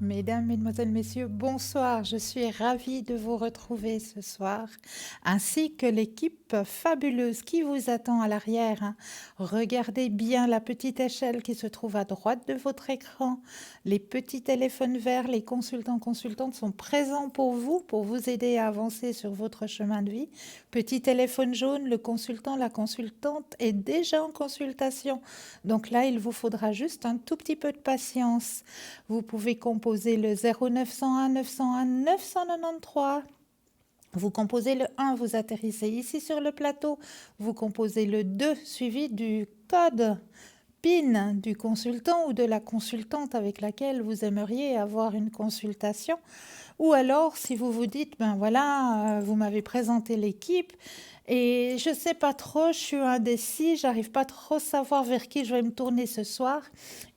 Mesdames, Mesdemoiselles, Messieurs, bonsoir. Je suis ravie de vous retrouver ce soir, ainsi que l'équipe fabuleuse qui vous attend à l'arrière, hein. Regardez bien la petite échelle qui se trouve à droite de votre écran. Les petits téléphones verts, les consultants, consultantes sont présents pour vous aider à avancer sur votre chemin de vie. Petit téléphone jaune, le consultant, la consultante est déjà en consultation. Donc là, il vous faudra juste un tout petit peu de patience. Vous pouvez composer le 0901 901 993. Vous composez le 1, vous atterrissez ici sur le plateau. Vous composez le 2 suivi du code PIN du consultant ou de la consultante avec laquelle vous aimeriez avoir une consultation. Ou alors, si vous vous dites, ben voilà, vous m'avez présenté l'équipe et je ne sais pas trop, je suis indécis, j'arrive pas trop à savoir vers qui je vais me tourner ce soir,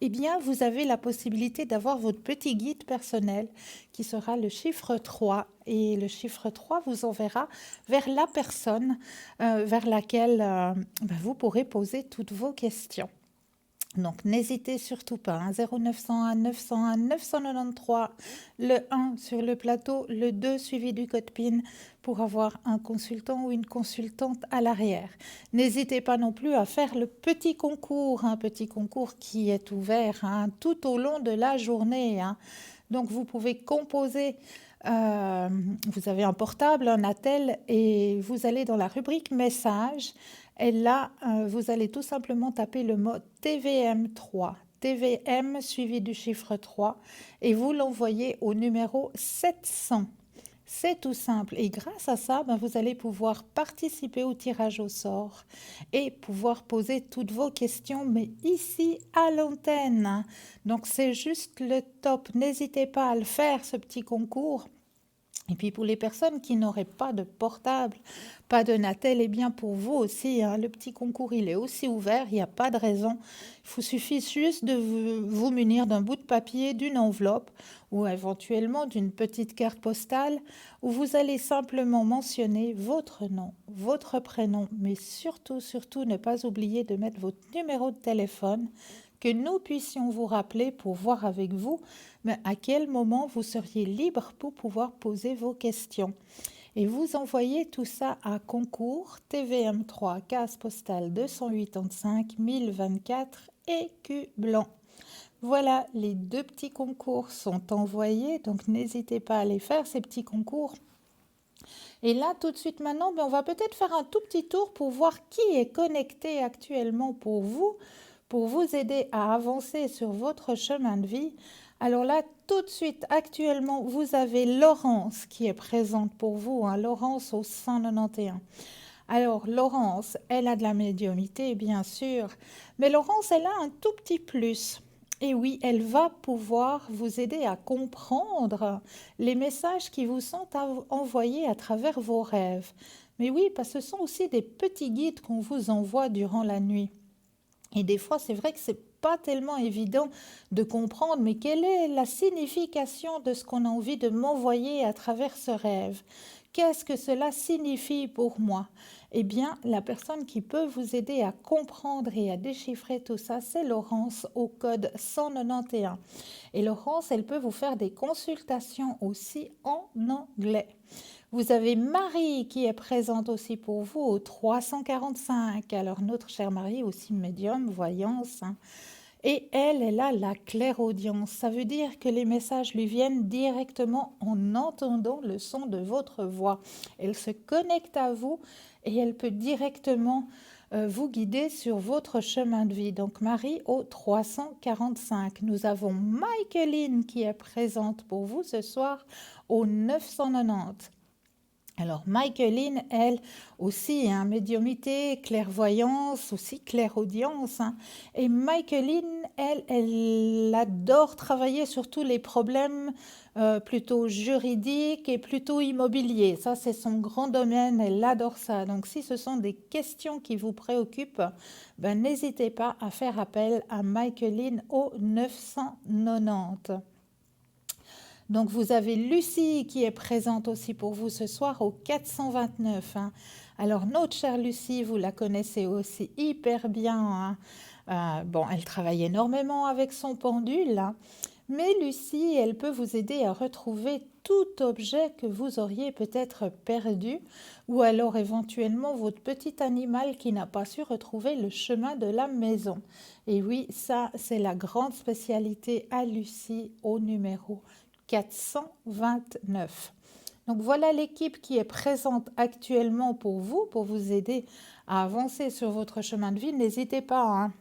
eh bien, vous avez la possibilité d'avoir votre petit guide personnel qui sera le chiffre 3. Et le chiffre 3 vous enverra vers la personne vers laquelle vous pourrez poser toutes vos questions. Donc n'hésitez surtout pas, hein, 0901 901 993, le 1 sur le plateau, le 2 suivi du code PIN pour avoir un consultant ou une consultante à l'arrière. N'hésitez pas non plus à faire le petit concours, un petit concours qui est ouvert, hein, tout au long de la journée, hein. Donc vous pouvez composer, vous avez un portable, un attel et vous allez dans la rubrique messages. Et là, vous allez tout simplement taper le mot TVM3, TVM suivi du chiffre 3 et vous l'envoyez au numéro 700. C'est tout simple et grâce à ça, vous allez pouvoir participer au tirage au sort et pouvoir poser toutes vos questions, mais ici à l'antenne. Donc c'est juste le top. N'hésitez pas à le faire, ce petit concours. Et puis pour les personnes qui n'auraient pas de portable, pas de Natel, eh bien pour vous aussi, hein, le petit concours il est aussi ouvert, il n'y a pas de raison. Il vous suffit juste de vous munir d'un bout de papier, d'une enveloppe ou éventuellement d'une petite carte postale où vous allez simplement mentionner votre nom, votre prénom, mais surtout, surtout ne pas oublier de mettre votre numéro de téléphone, que nous puissions vous rappeler pour voir avec vous mais à quel moment vous seriez libre pour pouvoir poser vos questions. Et vous envoyez tout ça à concours TVM3, case postale 285 1024 écus blanc. Voilà, les deux petits concours sont envoyés, donc n'hésitez pas à les faire, ces petits concours. Et là, tout de suite maintenant, on va peut-être faire un tout petit tour pour voir qui est connecté actuellement pour vous aider à avancer sur votre chemin de vie. Alors là, tout de suite, actuellement, vous avez Laurence qui est présente pour vous, hein, Laurence au 191. Alors, Laurence, elle a de la médiumnité, bien sûr, mais Laurence, elle a un tout petit plus. Et oui, elle va pouvoir vous aider à comprendre les messages qui vous sont envoyés à travers vos rêves. Mais oui, parce que ce sont aussi des petits guides qu'on vous envoie durant la nuit. Et des fois, c'est vrai que c'est pas tellement évident de comprendre, mais quelle est la signification de ce qu'on a envie de m'envoyer à travers ce rêve? Qu'est-ce que cela signifie pour moi? Eh bien, la personne qui peut vous aider à comprendre et à déchiffrer tout ça, c'est Laurence au code 191. Et Laurence, elle peut vous faire des consultations aussi en anglais. Vous avez Marie qui est présente aussi pour vous au 345. Alors notre chère Marie, aussi médium, voyance, hein. Et elle a la clairaudience. Ça veut dire que les messages lui viennent directement en entendant le son de votre voix. Elle se connecte à vous et elle peut directement vous guider sur votre chemin de vie. Donc Marie au 345. Nous avons Michaeline qui est présente pour vous ce soir au 990. Alors, Michaeline, elle aussi, hein, médiumité, clairvoyance, aussi clairaudience, hein. Et Michaeline, elle adore travailler sur tous les problèmes plutôt juridiques et plutôt immobiliers. Ça, c'est son grand domaine, elle adore ça. Donc, si ce sont des questions qui vous préoccupent, n'hésitez pas à faire appel à Michaeline au 990. Donc vous avez Lucie qui est présente aussi pour vous ce soir au 429, hein. Alors notre chère Lucie, vous la connaissez aussi hyper bien, hein. Elle travaille énormément avec son pendule, hein. Mais Lucie, elle peut vous aider à retrouver tout objet que vous auriez peut-être perdu ou alors éventuellement votre petit animal qui n'a pas su retrouver le chemin de la maison. Et oui, ça, c'est la grande spécialité à Lucie au numéro 429. Donc voilà l'équipe qui est présente actuellement pour vous aider à avancer sur votre chemin de vie. N'hésitez pas, hein.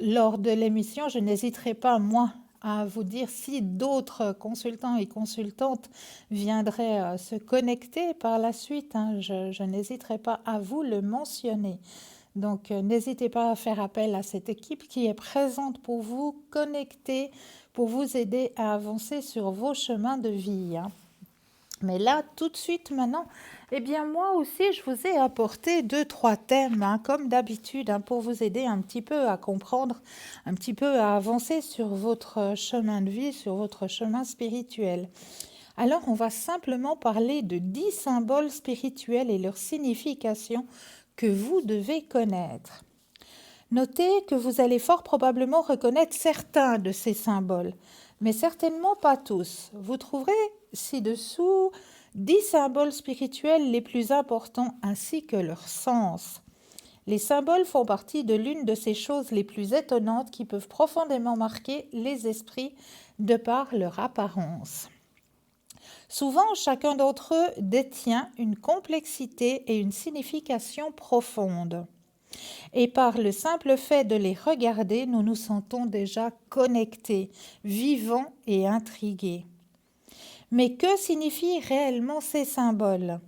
Lors de l'émission, je n'hésiterai pas, moi, à vous dire si d'autres consultants et consultantes viendraient se connecter par la suite, hein. Je n'hésiterai pas à vous le mentionner. Donc, n'hésitez pas à faire appel à cette équipe qui est présente pour vous connecter, pour vous aider à avancer sur vos chemins de vie, hein. Mais là, tout de suite maintenant, eh bien moi aussi, je vous ai apporté 2, 3 thèmes, hein, comme d'habitude, hein, pour vous aider un petit peu à comprendre, un petit peu à avancer sur votre chemin de vie, sur votre chemin spirituel. Alors, on va simplement parler de 10 symboles spirituels et leur signification que vous devez connaître. Notez que vous allez fort probablement reconnaître certains de ces symboles, mais certainement pas tous. Vous trouverez ci-dessous 10 symboles spirituels les plus importants ainsi que leur sens. Les symboles font partie de l'une de ces choses les plus étonnantes qui peuvent profondément marquer les esprits de par leur apparence. Souvent, chacun d'entre eux détient une complexité et une signification profonde. Et par le simple fait de les regarder, nous nous sentons déjà connectés, vivants et intrigués. Mais que signifient réellement ces symboles?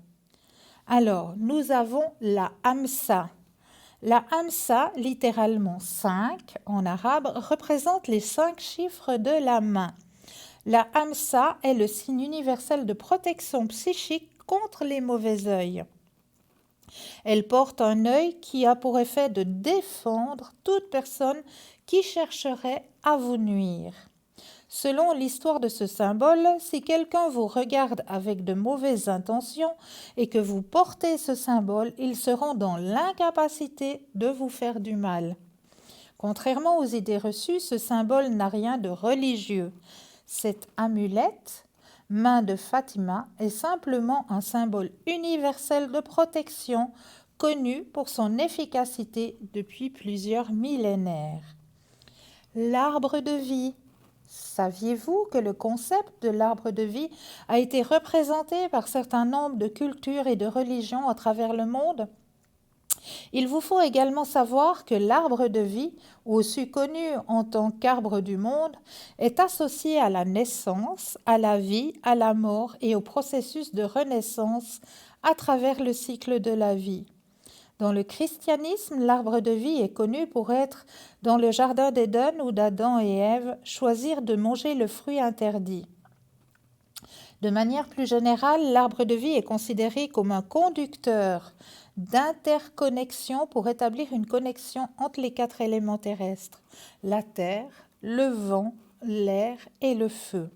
Alors, nous avons la Hamsa. La Hamsa, littéralement 5 en arabe, représente les 5 chiffres de la main. La Hamsa est le signe universel de protection psychique contre les mauvais œils. Elle porte un œil qui a pour effet de défendre toute personne qui chercherait à vous nuire. Selon l'histoire de ce symbole, si quelqu'un vous regarde avec de mauvaises intentions et que vous portez ce symbole, ils seront dans l'incapacité de vous faire du mal. Contrairement aux idées reçues, ce symbole n'a rien de religieux. Cette amulette, main de Fatima, est simplement un symbole universel de protection connu pour son efficacité depuis plusieurs millénaires. L'arbre de vie. Saviez-vous que le concept de l'arbre de vie a été représenté par certains nombres de cultures et de religions à travers le monde? Il vous faut également savoir que l'arbre de vie, aussi connu en tant qu'arbre du monde, est associé à la naissance, à la vie, à la mort et au processus de renaissance à travers le cycle de la vie. Dans le christianisme, l'arbre de vie est connu pour être, dans le jardin d'Éden où d'Adam et Ève choisirent de manger le fruit interdit. De manière plus générale, l'arbre de vie est considéré comme un conducteur d'interconnexion pour établir une connexion entre les 4 éléments terrestres, la terre, le vent, l'air et le feu,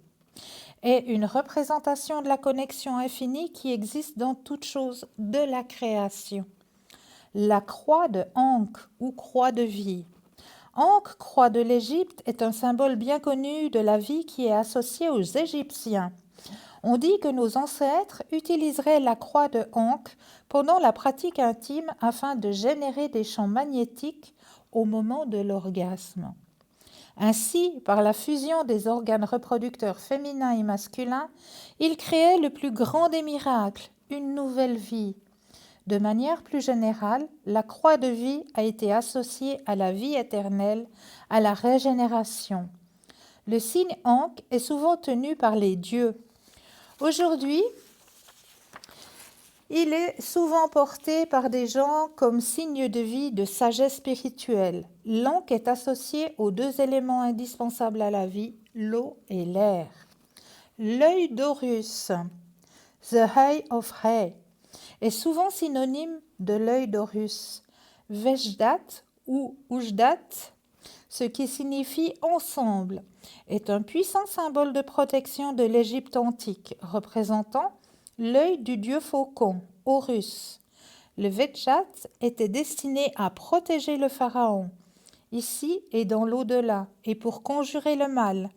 et une représentation de la connexion infinie qui existe dans toute chose de la création. La croix de Ankh ou croix de vie. Ankh, croix de l'Égypte, est un symbole bien connu de la vie qui est associé aux Égyptiens. On dit que nos ancêtres utiliseraient la croix de Ankh pendant la pratique intime afin de générer des champs magnétiques au moment de l'orgasme. Ainsi, par la fusion des organes reproducteurs féminins et masculins, ils créaient le plus grand des miracles, une nouvelle vie. De manière plus générale, la croix de vie a été associée à la vie éternelle, à la régénération. Le signe Ankh est souvent tenu par les dieux. Aujourd'hui, il est souvent porté par des gens comme signe de vie, de sagesse spirituelle. L'ankh est associé aux 2 éléments indispensables à la vie, l'eau et l'air. L'œil d'Horus, the eye of Re, est souvent synonyme de l'œil d'Horus. Vejdat ou Ujdat, ce qui signifie ensemble, est un puissant symbole de protection de l'Égypte antique, représentant l'œil du dieu faucon, Horus. Le Vejdat était destiné à protéger le pharaon, ici et dans l'au-delà, et pour conjurer le mal,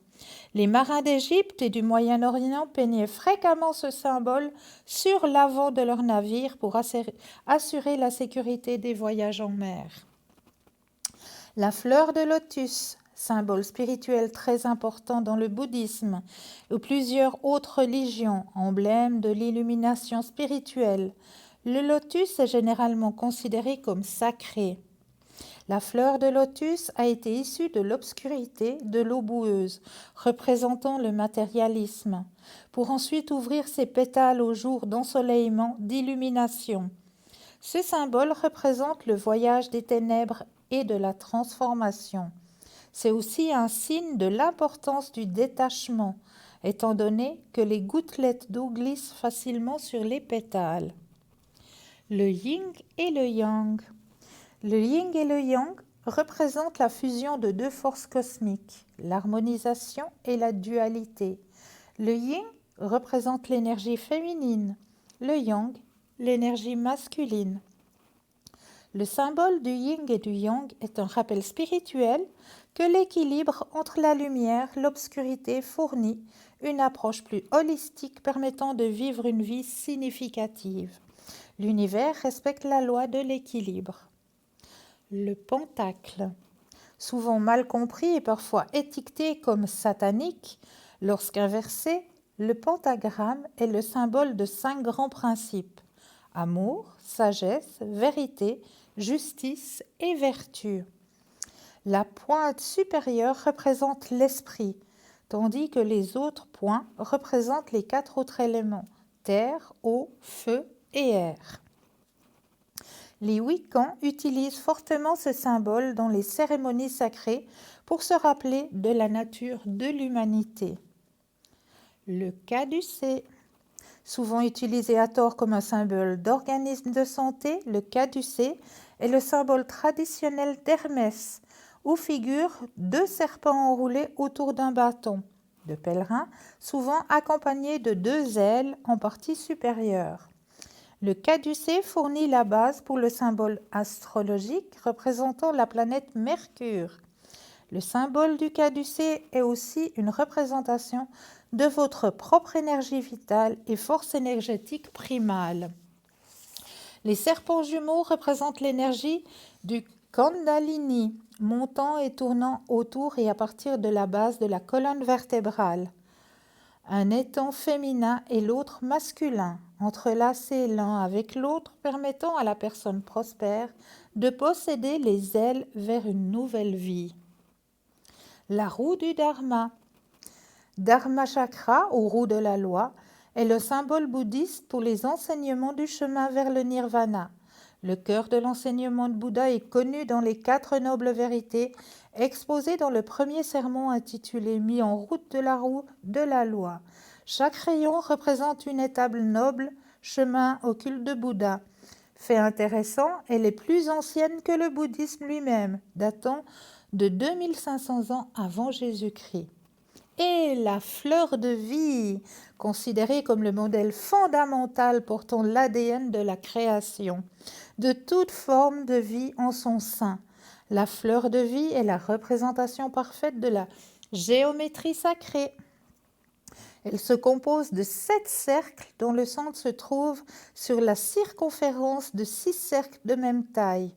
Les marins d'Égypte et du Moyen-Orient peignaient fréquemment ce symbole sur l'avant de leur navire pour assurer la sécurité des voyages en mer. La fleur de lotus, symbole spirituel très important dans le bouddhisme ou plusieurs autres religions, emblème de l'illumination spirituelle. Le lotus est généralement considéré comme sacré. La fleur de lotus a été issue de l'obscurité de l'eau boueuse, représentant le matérialisme, pour ensuite ouvrir ses pétales au jour d'ensoleillement, d'illumination. Ce symbole représente le voyage des ténèbres et de la transformation. C'est aussi un signe de l'importance du détachement, étant donné que les gouttelettes d'eau glissent facilement sur les pétales. Le yin et le yang. Le yin et le yang représentent la fusion de deux forces cosmiques, l'harmonisation et la dualité. Le yin représente l'énergie féminine, le yang, l'énergie masculine. Le symbole du yin et du yang est un rappel spirituel que l'équilibre entre la lumière et l'obscurité fournit une approche plus holistique permettant de vivre une vie significative. L'univers respecte la loi de l'équilibre. Le pentacle, souvent mal compris et parfois étiqueté comme satanique, lorsqu'inversé, le pentagramme est le symbole de 5 grands principes: amour, sagesse, vérité, justice et vertu. La pointe supérieure représente l'esprit, tandis que les autres points représentent les 4 autres éléments: terre, eau, feu et air. Les Wiccans utilisent fortement ce symbole dans les cérémonies sacrées pour se rappeler de la nature de l'humanité. Le caducée, souvent utilisé à tort comme un symbole d'organisme de santé, le caducée est le symbole traditionnel d'Hermès, où figurent 2 serpents enroulés autour d'un bâton de pèlerin, souvent accompagnés de 2 ailes en partie supérieure. Le caducée fournit la base pour le symbole astrologique représentant la planète Mercure. Le symbole du caducée est aussi une représentation de votre propre énergie vitale et force énergétique primale. Les serpents jumeaux représentent l'énergie du Kundalini, montant et tournant autour et à partir de la base de la colonne vertébrale. Un étang féminin et l'autre masculin, entrelacés l'un avec l'autre, permettant à la personne prospère de posséder les ailes vers une nouvelle vie. La roue du Dharma. Dharma Chakra, ou roue de la loi, est le symbole bouddhiste pour les enseignements du chemin vers le nirvana. Le cœur de l'enseignement de Bouddha est connu dans les 4 nobles vérités, exposées dans le premier sermon intitulé « Mis en route de la roue de la loi ». Chaque rayon représente une étape noble, chemin au culte de Bouddha. Fait intéressant, elle est plus ancienne que le bouddhisme lui-même, datant de 2500 ans avant Jésus-Christ. Et la fleur de vie, considérée comme le modèle fondamental portant l'ADN de la création, de toute forme de vie en son sein. La fleur de vie est la représentation parfaite de la géométrie sacrée. Elle se compose de 7 cercles dont le centre se trouve sur la circonférence de 6 cercles de même taille.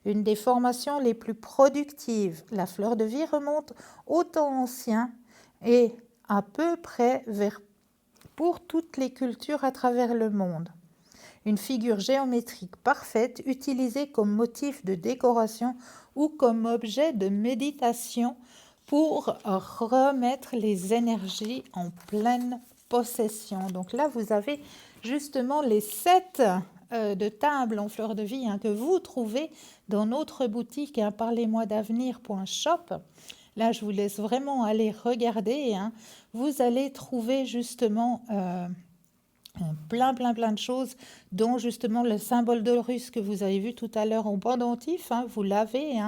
Une des formations les plus productives, la fleur de vie remonte au temps ancien et à peu près pour toutes les cultures à travers le monde. Une figure géométrique parfaite utilisée comme motif de décoration ou comme objet de méditation pour remettre les énergies en pleine possession. Donc là, vous avez justement les 7 de tables en fleurs de vie que vous trouvez dans notre boutique parlez-moi-d'avenir.shop. Là, je vous laisse vraiment aller regarder. Vous allez trouver justement plein de choses, dont justement le symbole d'Horus que vous avez vu tout à l'heure en pendentif. Vous l'avez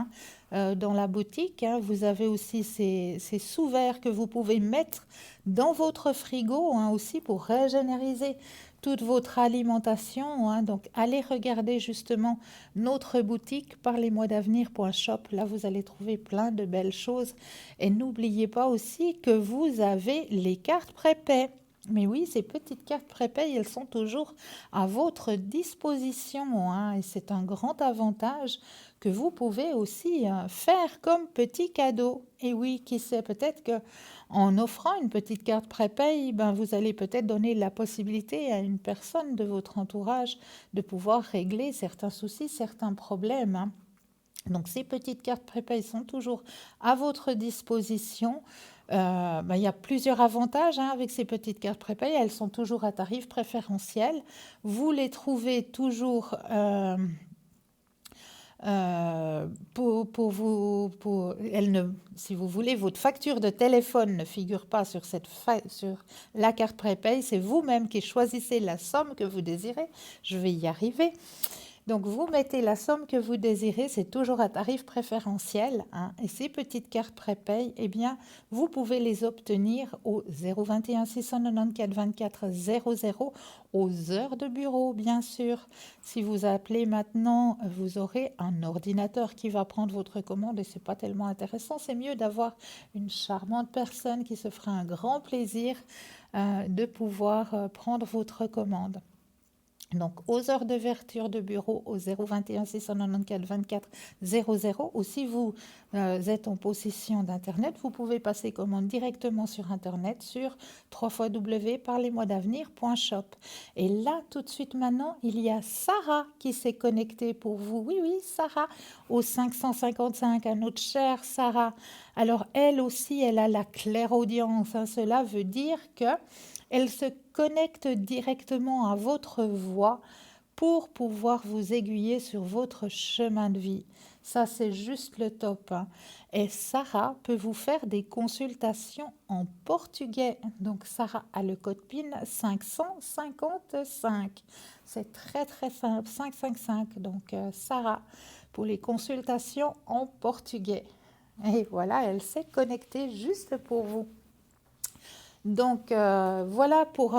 dans la boutique. Vous avez aussi ces sous-verres que vous pouvez mettre dans votre frigo aussi pour régénériser toute votre alimentation, hein. Donc, allez regarder justement notre boutique parlez-moi-d'avenir.shop. Là, vous allez trouver plein de belles choses. Et n'oubliez pas aussi que vous avez les cartes prépay. Mais oui, ces petites cartes prépay, elles sont toujours à votre disposition, hein. Et c'est un grand avantage que vous pouvez aussi faire comme petit cadeau. Et oui, qui sait, peut-être que en offrant une petite carte prépay, ben, vous allez peut-être donner la possibilité à une personne de votre entourage de pouvoir régler certains soucis, certains problèmes, hein. Donc, ces petites cartes prépay sont toujours à votre disposition. Ben, il y a plusieurs avantages, hein, avec ces petites cartes prépay. Elles sont toujours à tarif préférentiel. Vous les trouvez toujours pour vous, elle ne, si vous voulez, votre facture de téléphone ne figure pas sur, sur la carte prépay. C'est vous-même qui choisissez la somme que vous désirez. Je vais y arriver. Donc, vous mettez la somme que vous désirez, c'est toujours à tarif préférentiel, hein. Et ces petites cartes prépay, eh bien, vous pouvez les obtenir au 021 694 24 00 aux heures de bureau, bien sûr. Si vous appelez maintenant, vous aurez un ordinateur qui va prendre votre commande et c'est pas tellement intéressant. C'est mieux d'avoir une charmante personne qui se fera un grand plaisir de pouvoir prendre votre commande. Donc, aux heures d'ouverture de bureau au 021 694 24 00, ou si vous êtes en possession d'Internet, vous pouvez passer commande directement sur Internet sur www.parlez-moi-d'avenir.shop. Et là, tout de suite maintenant, il y a Sarah qui s'est connectée pour vous. Oui, oui, Sarah, au 555, à notre chère Sarah. Alors, elle aussi, elle a la clairaudience, hein. Cela veut dire que elle se connecte directement à votre voix pour pouvoir vous aiguiller sur votre chemin de vie. Ça, c'est juste le top, hein. Et Sarah peut vous faire des consultations en portugais. Donc, Sarah a le code PIN 555. C'est très, très simple, 555. Donc, Sarah, pour les consultations en portugais. Et voilà, elle s'est connectée juste pour vous. Donc, voilà pour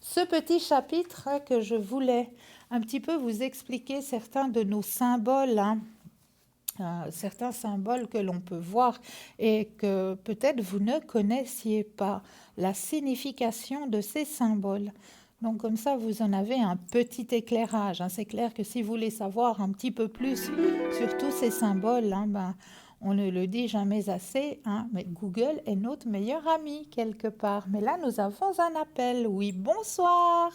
ce petit chapitre, hein, que je voulais un petit peu vous expliquer certains de nos symboles, hein. Certains symboles que l'on peut voir et que peut-être vous ne connaissiez pas la signification de ces symboles. Donc comme ça, vous en avez un petit éclairage, hein. C'est clair que si vous voulez savoir un petit peu plus sur tous ces symboles, hein, ben, on ne le dit jamais assez, hein, mais Google est notre meilleur ami quelque part. Mais là, nous avons un appel. Oui, bonsoir.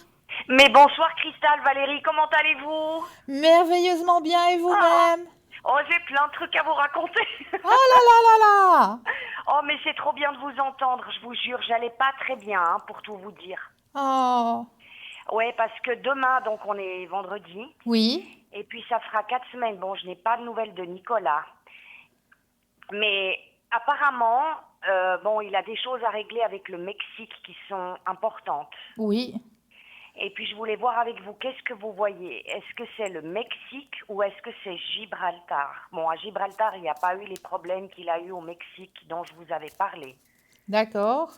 Mais bonsoir Cristal, Valérie, comment allez-vous? Merveilleusement bien et Ah, vous-même? oh, j'ai plein de trucs à vous raconter. Oh là là là là! Oh, mais c'est trop bien de vous entendre, je vous jure, j'allais pas très bien, hein, pour tout vous dire. Oh, Ouais, parce que demain, donc on est vendredi, oui, et puis ça fera 4 semaines. Bon, je n'ai pas de nouvelles de Nicolas, mais apparemment, bon, il a des choses à régler avec le Mexique qui sont importantes. oui. Et puis je voulais voir avec vous, qu'est-ce que vous voyez? Est-ce que c'est le Mexique ou est-ce que c'est Gibraltar? Bon, à Gibraltar, il n'y a pas eu les problèmes qu'il a eu au Mexique dont je vous avais parlé. D'accord.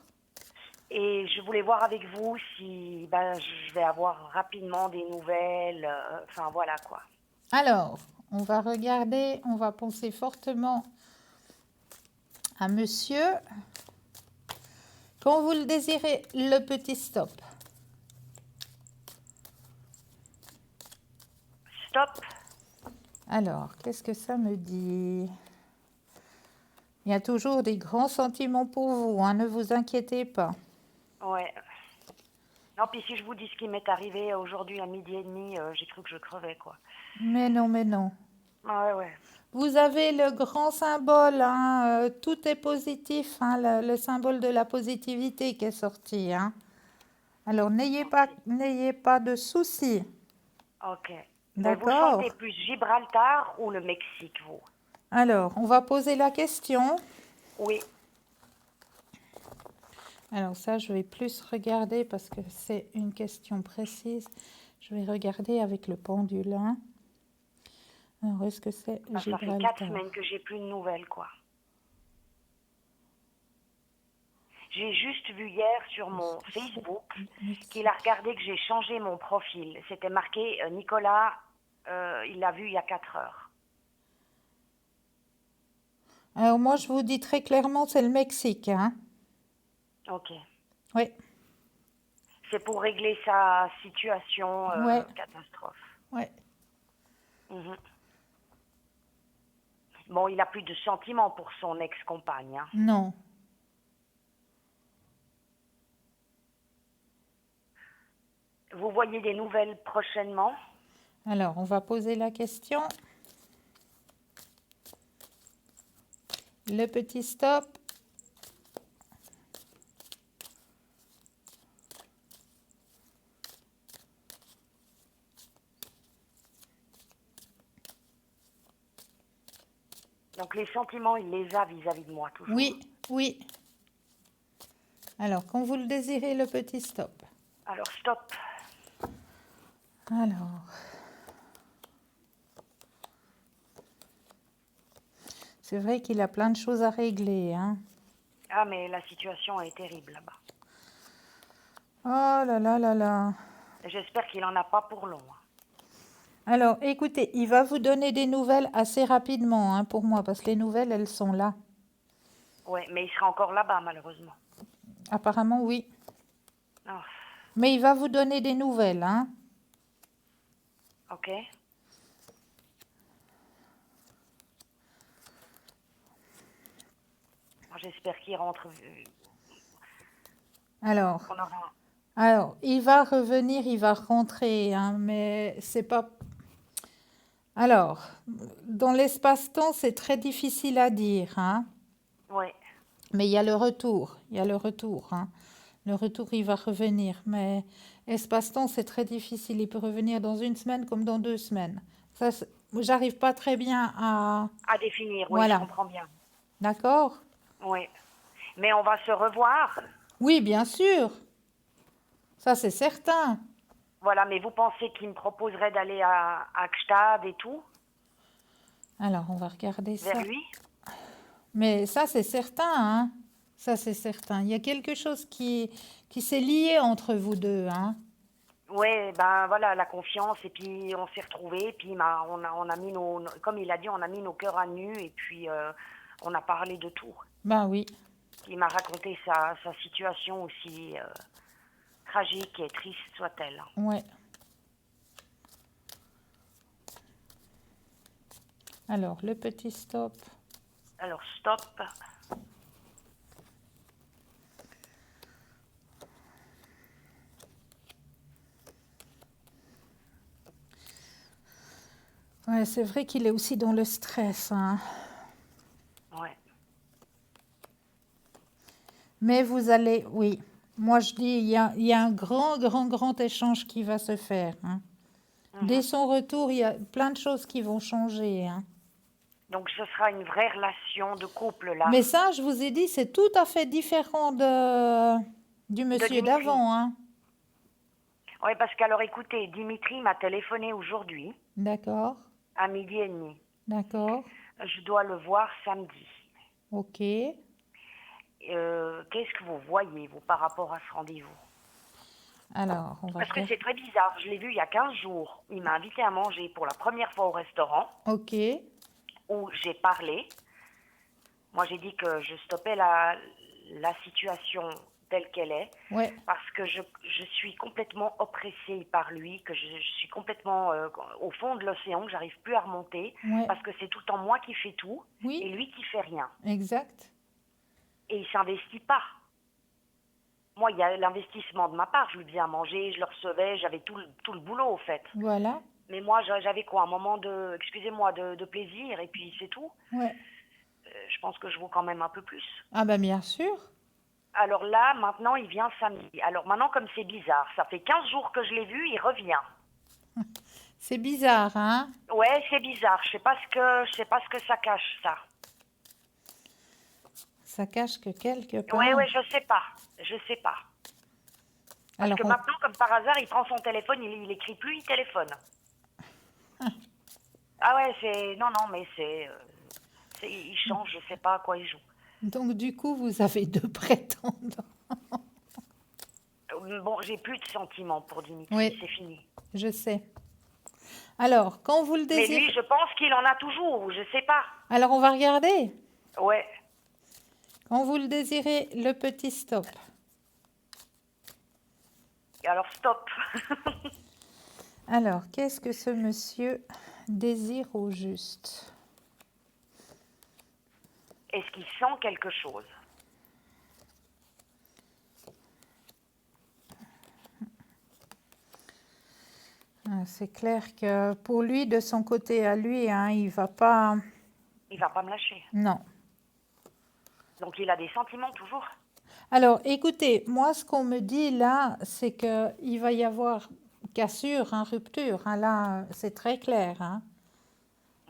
Et je voulais voir avec vous si je vais avoir rapidement des nouvelles. Enfin, voilà quoi. Alors, on va regarder, on va penser fortement à monsieur. Quand vous le désirez, le petit stop. Stop. Alors, qu'est-ce que ça me dit? Il y a toujours des grands sentiments pour vous, hein, ne vous inquiétez pas. Ouais. Non, puis si je vous dis ce qui m'est arrivé aujourd'hui à 12h30, j'ai cru que je crevais quoi. Mais non, mais non. Ah ouais, ouais. Vous avez le grand symbole, hein, tout est positif, hein, le symbole de la positivité qui est sorti, hein. Alors, n'ayez pas de soucis, Ok. Mais vous d'accord? sentez plus Gibraltar ou le Mexique, vous? Alors, on va poser la question. Oui. Alors ça, je vais plus regarder parce que c'est une question précise. Je vais regarder avec le pendule, hein. Alors, est-ce que c'est Ça fait 4 Gibraltar? semaines que j'ai plus de nouvelles, quoi. J'ai juste vu hier sur mon Facebook qu'il a regardé que j'ai changé mon profil. C'était marqué Nicolas, il l'a vu il y a 4 heures. Alors moi, je vous dis très clairement, c'est le Mexique, hein. Ok. Oui, C'est pour régler sa situation ouais, catastrophe. ouais. Mhm. Bon, il a plus de sentiments pour son ex-compagne. Hein. Non. Vous voyez des nouvelles prochainement? Alors, on va poser la question. Le petit stop. Donc les sentiments, il les a vis-à-vis de moi toujours. Oui, oui. Alors, quand vous le désirez, le petit stop. Alors stop. Alors, c'est vrai qu'il a plein de choses à régler, hein. Ah mais la situation est terrible là-bas. Oh là là là là. J'espère qu'il en a pas pour long. Hein. Alors, écoutez, il va vous donner des nouvelles assez rapidement, hein, pour moi, parce que les nouvelles, elles sont là. Ouais, mais il sera encore là-bas malheureusement. Apparemment, oui. Oh, Mais il va vous donner des nouvelles, hein. ok. J'espère qu'il rentre. Alors, Qu'on aura... il va revenir, il va rentrer, hein, mais c'est pas... Alors, dans l'espace-temps, c'est très difficile à dire, hein. Ouais. Mais il y a le retour, il y a le retour, hein. Le retour, il va revenir, mais espace-temps, c'est très difficile. Il peut revenir dans une semaine comme dans 2 semaines. Ça, j'arrive pas très bien à... À définir, oui, je Voilà, comprends bien. d'accord? Oui. Mais on va se revoir. Oui, bien sûr, ça c'est certain. Voilà, mais vous pensez qu'il me proposerait d'aller à Gstad et tout, Alors, on va regarder vers ça. lui? Mais ça, c'est certain, hein? Ça, c'est certain. Il y a quelque chose qui s'est lié entre vous deux, hein? Ouais, ben voilà, la confiance, et puis on s'est retrouvés, et puis on a mis comme il a dit, on a mis nos cœurs à nu, et puis on a parlé de tout. Ben oui. Il m'a raconté sa situation aussi tragique et triste soit-elle. Ouais. Alors, le petit stop. Alors stop. Ouais, c'est vrai qu'il est aussi dans le stress, hein. Ouais. Mais vous allez, oui. Moi, je dis, il y a un grand, grand, grand échange qui va se faire, hein. Dès Mhm. son retour, il y a plein de choses qui vont changer, hein. Donc ce sera une vraie relation de couple là, Mais ça, je vous ai dit, c'est tout à fait différent du de monsieur Dimitri. d'avant, hein. Oui, parce qu'alors écoutez, Dimitri m'a téléphoné aujourd'hui D'accord, à 12h30. d'accord, Je dois le voir samedi. ok. Qu'est-ce que vous voyez, vous, par rapport à ce rendez-vous? Alors, on va Parce que regarder. c'est très bizarre. Je l'ai vu il y a 15 jours. Il m'a invité à manger pour la première fois au restaurant Ok, où j'ai parlé. Moi, j'ai dit que je stoppais la situation telle qu'elle est ouais, parce que je suis complètement oppressée par lui, que je suis complètement au fond de l'océan, que j'arrive plus à remonter ouais, parce que c'est tout le temps moi qui fais tout et oui, lui qui fait rien. exact. Et il s'investit pas. Moi, il y a l'investissement de ma part. Je lui faisais à manger, je le recevais, j'avais tout le boulot, au fait. Voilà, Mais moi, j'avais quoi? Un moment de, excusez-moi, de plaisir, et puis c'est tout. ouais. Je pense que je vaux quand même un peu plus. Ah ben bien sûr. Alors là, maintenant, il vient samedi. Alors maintenant, comme c'est bizarre, ça fait 15 jours que je l'ai vu, il revient. C'est bizarre, hein? Ouais, c'est bizarre. Je sais pas ce que ça cache, ça. Ça cache que quelque Ouais, part. ouais, je sais pas. Je sais pas. Parce Alors, que maintenant, comme par hasard, il prend son téléphone, il écrit plus, il téléphone. Ah ouais, c'est... Non, non, mais il change, je sais pas à quoi il joue. Donc, du coup, vous avez deux prétendants. Bon, j'ai plus de sentiments pour Dimitri, Oui, c'est fini. je sais. Alors, quand vous le Mais lui, désirez... je pense qu'il en a toujours, ou je sais pas. Alors, on va regarder. Ouais, Quand vous le désirez, le petit stop. alors stop. Alors, qu'est-ce que ce monsieur désire au juste? Est-ce qu'il sent quelque chose? C'est clair que pour lui, de son côté à lui, hein, il va pas... Il va pas me lâcher. Non. Donc il a des sentiments toujours? Alors, écoutez, moi, ce qu'on me dit là, c'est qu'il va y avoir cassure, hein, rupture. Hein, là, c'est très clair. Hein.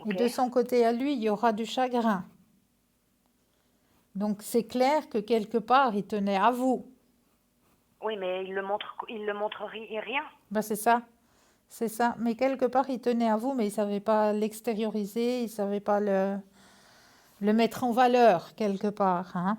Et Ok. de son côté à lui, il y aura du chagrin. Donc, c'est clair que quelque part, il tenait à vous. Oui, mais il le montre rien. Ben, c'est ça. C'est ça. Mais quelque part, il tenait à vous, mais il ne savait pas l'extérioriser, il ne savait pas le mettre en valeur, quelque part. Hein.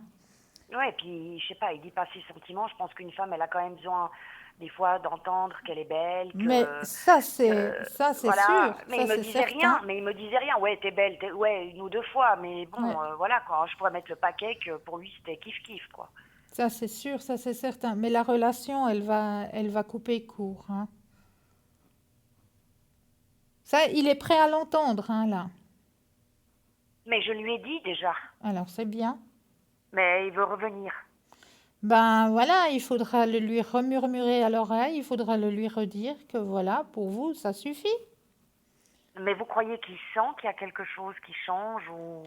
Ouais, et puis je sais pas, il dit pas ses sentiments. Je pense qu'une femme, elle a quand même besoin des fois d'entendre qu'elle est belle, Mais ça, c'est sûr. voilà. Mais Ça, il me c'est disait rien. certain. Mais il me disait rien. Ouais, t'es belle. Ouais, une ou deux fois. Mais bon, Ouais. voilà quoi. Je pourrais mettre le paquet que pour lui c'était kiff kiff quoi. Ça, c'est sûr, ça, c'est certain. Mais la relation, elle va couper court. Hein. Ça, il est prêt à l'entendre, hein, là. Mais je lui ai dit déjà. Alors, c'est bien. Mais il veut revenir. Ben voilà, il faudra le lui remurmurer à l'oreille, il faudra le lui redire que voilà, pour vous, ça suffit. Mais vous croyez qu'il sent qu'il y a quelque chose qui change ou...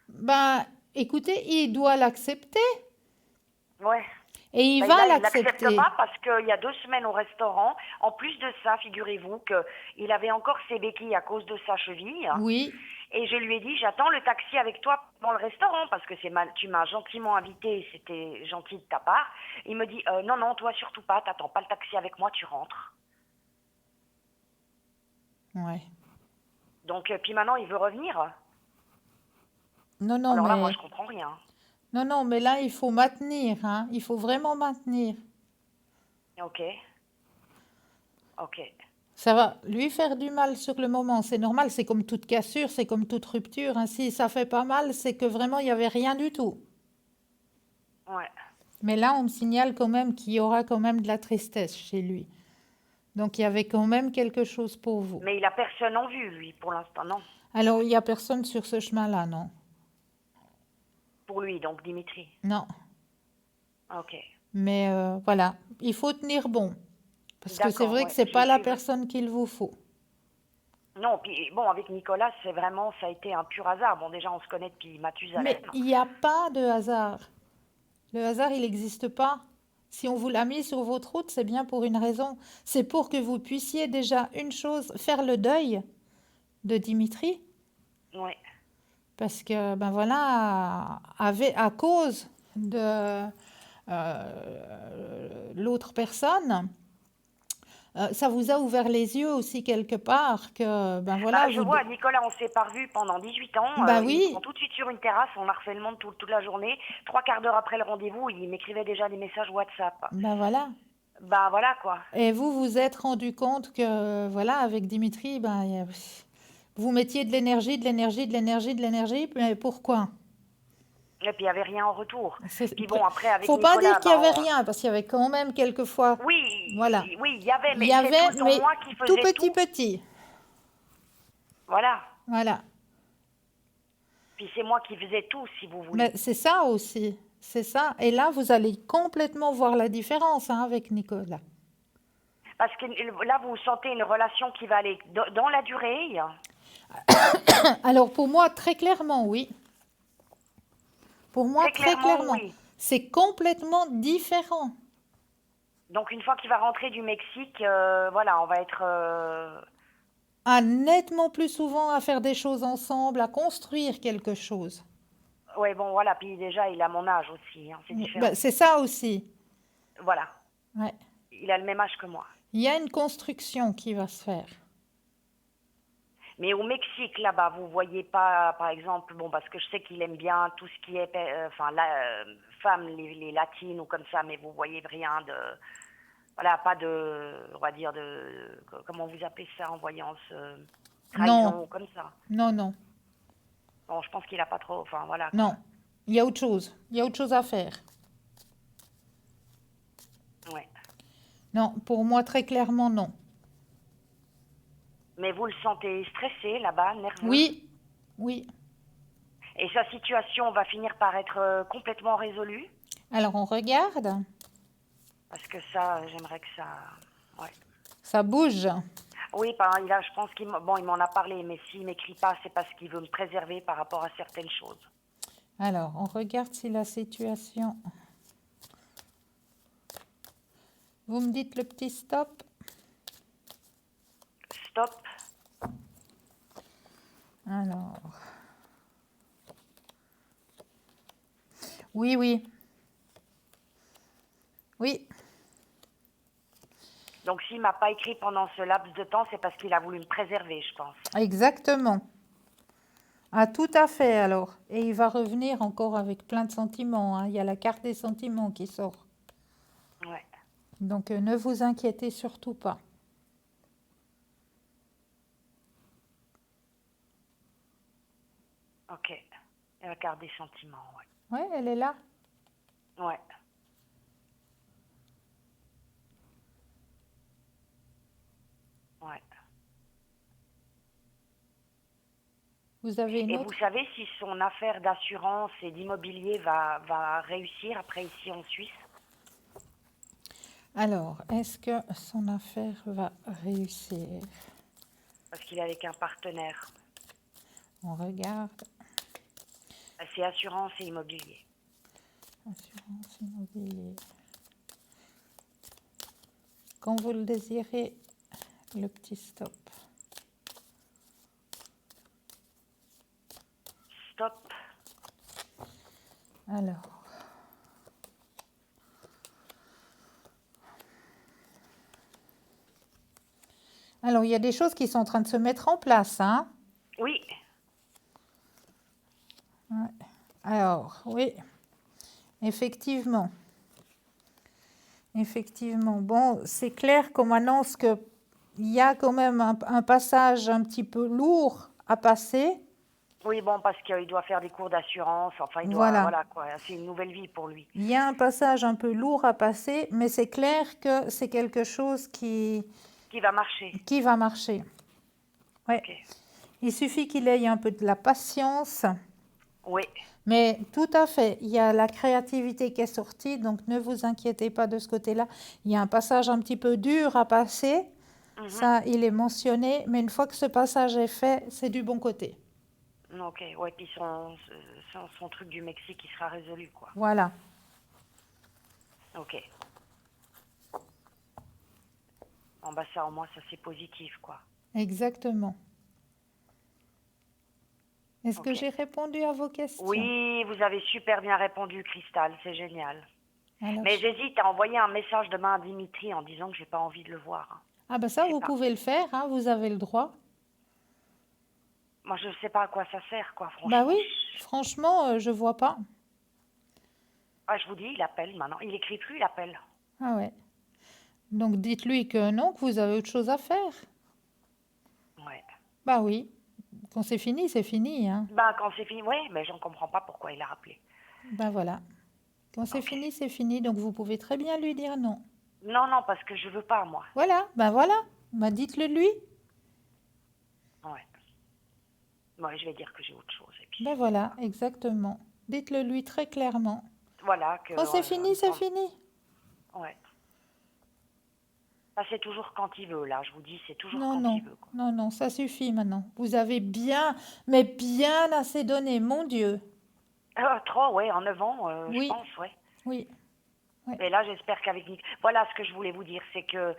Ben, écoutez, il doit l'accepter Ouais. et il Ben va là, il l'accepte l'accepter. pas parce qu'il y a 2 semaines au restaurant, en plus de ça, figurez-vous qu'il avait encore ses béquilles à cause de sa cheville. Oui, Et je lui ai dit, j'attends le taxi avec toi dans le restaurant parce que tu m'as gentiment invité, c'était gentil de ta part. Il me dit, non, non, toi surtout pas, t'attends pas le taxi avec moi, tu rentres. ouais. Donc, puis maintenant, il veut revenir. Non, non, Alors là, moi, mais je comprends rien. non, non, mais là, il faut maintenir, hein. Il faut vraiment maintenir. Ok, ok. Ça va lui faire du mal sur le moment, c'est normal, c'est comme toute cassure, c'est comme toute rupture. Hein. Si ça fait pas mal, c'est que vraiment il n'y avait rien du tout. Ouais. Mais là, on me signale quand même qu'il y aura quand même de la tristesse chez lui. Donc il y avait quand même quelque chose pour vous. Mais il a personne en vue, lui, pour l'instant, non. Alors il n'y a personne sur ce chemin-là, non? Pour lui, donc Dimitri. Non. Ok. Mais voilà, il faut tenir bon. Parce que c'est D'accord, vrai que ouais. c'est pas la personne qu'il vous faut. Non, puis bon, avec Nicolas, c'est vraiment, ça a été un pur hasard. Bon, déjà, on se connaît depuis Mathusalem. Mais il n'y a pas de hasard. Le hasard, il n'existe pas. Si on vous l'a mis sur votre route, c'est bien pour une raison. C'est pour que vous puissiez déjà une chose, faire le deuil de Dimitri. Ouais. Parce que, ben voilà, à cause de l'autre personne, ça vous a ouvert les yeux aussi quelque part que, ben Bah, voilà, je vois, Nicolas, on s'est pas revus pendant 18 ans. Ben Il me prend oui, tout de suite sur une terrasse. On a refait le monde toute la journée. 3 quarts d'heure après le rendez-vous, il m'écrivait déjà des messages WhatsApp. ben voilà. Bah voilà, quoi. Et vous vous êtes rendu compte que, voilà, avec Dimitri, ben, vous mettiez de l'énergie, de l'énergie, de l'énergie, de l'énergie, mais pourquoi? Et puis, il n'y avait rien en retour. C'est- Puis bon, après, avec Faut pas dire Nicolas, qu'il y avait rien, parce qu'il y avait quand même quelquefois, voilà, oui, oui, il y avait, il y mais c'est tout avait, le temps mais moi qui tout faisais petit tout. petit, Voilà. voilà. Puis c'est moi qui faisais tout, si vous voulez. Mais c'est ça aussi, c'est ça. Et là, vous allez complètement voir la différence hein, avec Nicolas. Parce que là, vous sentez une relation qui va aller dans la durée. Alors pour moi, très clairement, oui. Pour moi, Très très clairement, clairement, oui. c'est complètement différent. Donc une fois qu'il va rentrer du Mexique, voilà, on va être... À nettement plus souvent à faire des choses ensemble, à construire quelque chose. Ouais, bon, voilà. Puis déjà, il a mon âge aussi, hein, c'est différent. Ben, c'est ça aussi. Voilà. Ouais. Il a le même âge que moi. Il y a une construction qui va se faire. Mais au Mexique, là-bas, vous voyez pas, par exemple, bon, parce que je sais qu'il aime bien tout ce qui est, enfin, femmes, les latines ou comme ça, mais vous voyez rien de, voilà, pas de, on va dire comment vous appelez ça en voyance, Non, trahison ou comme ça. non, non, Bon, je pense qu'il a pas trop, enfin, voilà, quoi. non. Il y a autre chose. Il y a autre chose à faire. Ouais. Non, pour moi, très clairement, non. Mais vous le sentez stressé là-bas, nerveux, Oui, oui. et sa situation va finir par être complètement résolue, Alors, on regarde. parce que ça, j'aimerais que ça, ouais. Ça bouge. Oui, je pense bon, il m'en a parlé, mais s'il m'écrit pas, c'est parce qu'il veut me préserver par rapport à certaines choses. Alors, on regarde si la situation... Vous me dites le petit stop. Stop. Alors... Oui, oui. Oui, Donc s'il m'a pas écrit pendant ce laps de temps, c'est parce qu'il a voulu me préserver, je pense. exactement. Ah, tout à fait, alors. Et il va revenir encore avec plein de sentiments, hein. Il y a la carte des sentiments qui sort. Ouais. Donc, ne vous inquiétez surtout pas. Ok. Et la carte des sentiments, Ouais, elle est là. ouais. Ouais. Ouais. Vous avez une Et vous autre? savez si son affaire d'assurance et d'immobilier va réussir après ici en Suisse? Alors, est-ce que son affaire va réussir? Parce qu'il est avec un partenaire. On regarde. C'est assurance et immobilier. Assurance immobilier. Quand vous le désirez, le petit stop. Stop. Alors. Alors, il y a des choses qui sont en train de se mettre en place, hein? Oui. Ouais. Alors, oui, effectivement. Effectivement. Bon, c'est clair qu'on m'annonce qu'il y a quand même un passage un petit peu lourd à passer. Oui, bon, parce qu'il doit faire des cours d'assurance. Enfin, il doit, Voilà. voilà, quoi. C'est une nouvelle vie pour lui. Il y a un passage un peu lourd à passer, mais c'est clair que c'est quelque chose Qui va marcher. qui va marcher. Ouais. Ok. Il suffit qu'il ait un peu de la patience. Oui. Mais tout à fait, il y a la créativité qui est sortie, donc ne vous inquiétez pas de ce côté-là. Il y a un passage un petit peu dur à passer, Mhm. ça il est mentionné, mais une fois que ce passage est fait, c'est du bon côté. Ok. Ouais, puis son truc du Mexique, il sera résolu, quoi. Voilà, Ok. Bon, bah ça, au moins, ça, c'est positif, quoi. exactement. Est-ce que Ok. j'ai répondu à vos questions? Oui, vous avez super bien répondu, Cristal. C'est génial. Alors, Mais j'hésite à envoyer un message demain à Dimitri en disant que j'ai pas envie de le voir, hein. ah ben Je ça, sais vous pas. pouvez le faire, hein, vous avez le droit. Moi, je sais pas à quoi ça sert, quoi, Bah franchement. oui, franchement, je vois pas. Ah, je vous dis, il appelle maintenant. Il écrit plus, il appelle. Ah ouais. Donc dites-lui que non, que vous avez autre chose à faire. Ouais. Bah oui, quand c'est fini, hein. Ben, quand c'est fini, ouais, mais j'en comprends pas pourquoi il a rappelé. Ben voilà. Quand Ok. c'est fini, donc vous pouvez très bien lui dire non. Non, non, parce que je veux pas, moi. Voilà, ben voilà, ben dites-le lui. Ouais. Ouais, je vais dire que j'ai autre chose. Et puis, Ben voilà, exactement. Dites-le lui très clairement. voilà, que, Quand c'est enfin, fini. ouais. Ça, c'est toujours quand il veut, là. Je vous dis, c'est toujours Non, quand non, il veut, quoi. non, non, ça suffit maintenant. Vous avez bien, mais bien assez donné, mon Dieu. Trop, ouais, en 9 ans, je Oui, pense, ouais. oui, oui. Mais là, j'espère qu'avec Nick... Voilà ce que je voulais vous dire, c'est que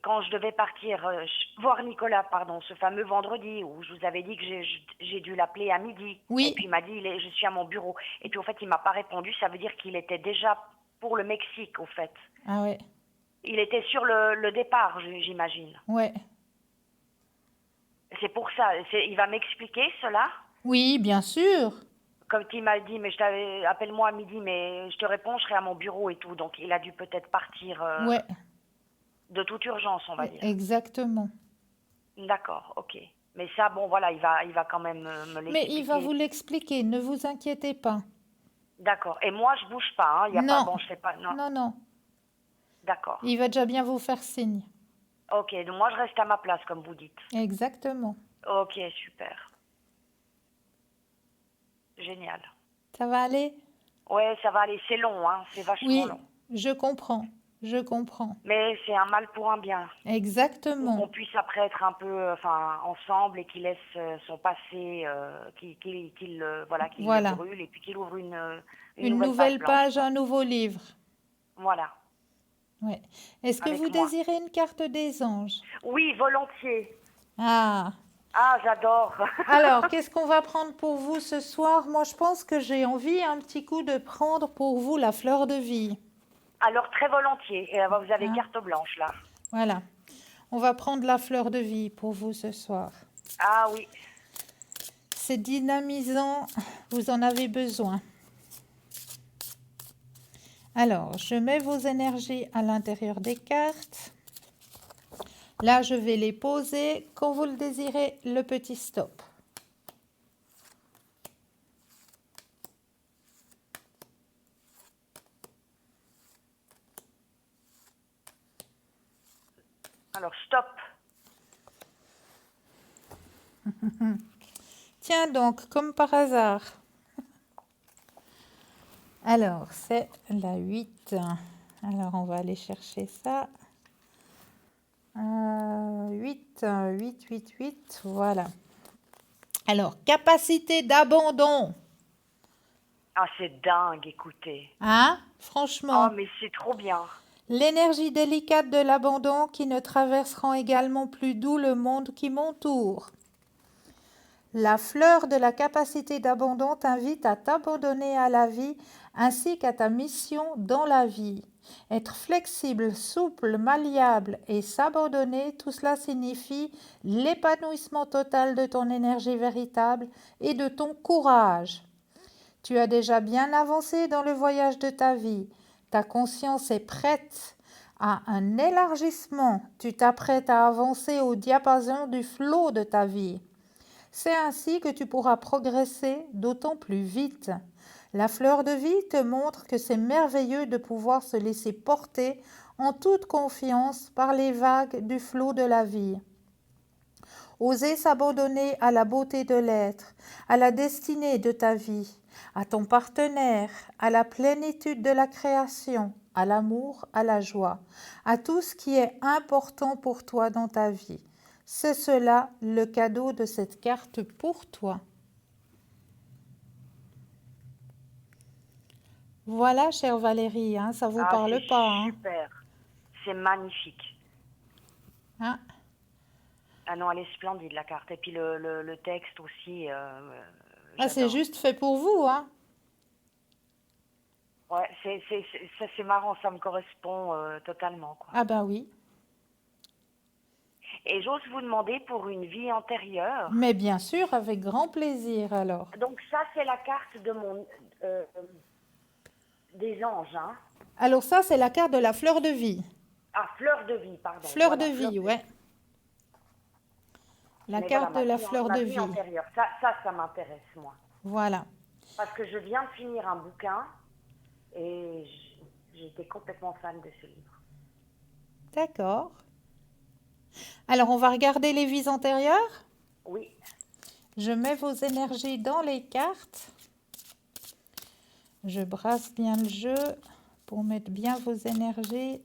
quand je devais partir voir Nicolas, pardon, ce fameux vendredi où je vous avais dit que j'ai dû l'appeler à midi, et Oui, puis il m'a dit, je suis à mon bureau. Et puis, au fait, il m'a pas répondu, ça veut dire qu'il était déjà pour le Mexique, au fait. ah ouais, Il était sur le départ, j'imagine. ouais. C'est pour ça. Il va m'expliquer cela. Oui, bien sûr. Comme il m'a dit, mais appelle-moi à midi, mais je te réponds, je serai à mon bureau et tout. Donc il a dû peut-être partir Ouais, de toute urgence, on va dire. exactement. D'accord, ok. Mais ça, bon, voilà, il va quand même me Mais il va l'expliquer. vous l'expliquer, ne vous inquiétez pas. D'accord. Et moi, je bouge pas, hein. Il y a pas, Non, bon, je sais pas, non. non, non. D'accord. Il va déjà bien vous faire signe. Ok, donc moi, je reste à ma place, comme vous dites. Exactement. Ok, super. Génial. Ça va aller? Ouais, ça va aller. C'est long, hein. C'est vachement Oui, long. je comprends. Je comprends. Mais c'est un mal pour un bien. Pour qu'on Exactement. puisse après être un peu, enfin, ensemble et qu'il laisse son passé, voilà, qu'il le Voilà. brûle et puis qu'il ouvre une Une nouvelle page nouvelle blanche, page, quoi. un nouveau livre. Voilà, Ouais. Est-ce que avec vous moi. désirez une carte des anges? Oui, volontiers. Ah. Ah, j'adore. Alors, qu'est-ce qu'on va prendre pour vous ce soir? Moi, je pense que j'ai envie un petit coup de prendre pour vous la fleur de vie. Alors, très volontiers. Et vous avez Hein? carte blanche, là. Voilà. On va prendre la fleur de vie pour vous ce soir. Ah oui. C'est dynamisant, vous en avez besoin. Alors, je mets vos énergies à l'intérieur des cartes. Là, je vais les poser. Quand vous le désirez, le petit stop. Alors, stop. Tiens donc, comme par hasard. Alors, c'est la 8. Alors, on va aller chercher ça. 8, 8, 8, 8, voilà. Alors, capacité d'abandon. Ah, c'est dingue, écoutez. Hein? Oh, Franchement, mais c'est trop bien. l'énergie délicate de l'abandon qui ne traverseront également plus doux le monde qui m'entoure. La fleur de la capacité d'abandon t'invite à t'abandonner à la vie ainsi qu'à ta mission dans la vie. Être flexible, souple, malléable et s'abandonner, tout cela signifie l'épanouissement total de ton énergie véritable et de ton courage. Tu as déjà bien avancé dans le voyage de ta vie. Ta conscience est prête à un élargissement. Tu t'apprêtes à avancer au diapason du flot de ta vie. C'est ainsi que tu pourras progresser d'autant plus vite. La fleur de vie te montre que c'est merveilleux de pouvoir se laisser porter en toute confiance par les vagues du flot de la vie. Oser s'abandonner à la beauté de l'être, à la destinée de ta vie, à ton partenaire, à la plénitude de la création, à l'amour, à la joie, à tout ce qui est important pour toi dans ta vie. C'est cela le cadeau de cette carte pour toi. Voilà, chère Valérie, hein, ça vous Ah, c'est parle pas, hein? super. C'est magnifique. Hein? Ah non, elle est splendide, la carte. Et puis le texte aussi, Ah, c'est j'adore. juste fait pour vous, hein? Ouais, c'est marrant, ça me correspond totalement, quoi. Ah ben oui. Et j'ose vous demander pour une vie antérieure. Mais bien sûr, avec grand plaisir alors. Donc ça, c'est la carte de euh, des anges, hein. Alors ça, c'est la carte de la fleur de vie. Ah, fleur de vie, pardon. Fleur de Voilà, fleur vie, de vie. ouais. La Mais voilà, carte de la fleur ma de vie vie. antérieure, ça m'intéresse, moi. Voilà. Parce que je viens de finir un bouquin et j'étais complètement fan de ce livre. D'accord. Alors, on va regarder les vies antérieures. Oui, Je mets vos énergies dans les cartes. Je brasse bien le jeu pour mettre bien vos énergies.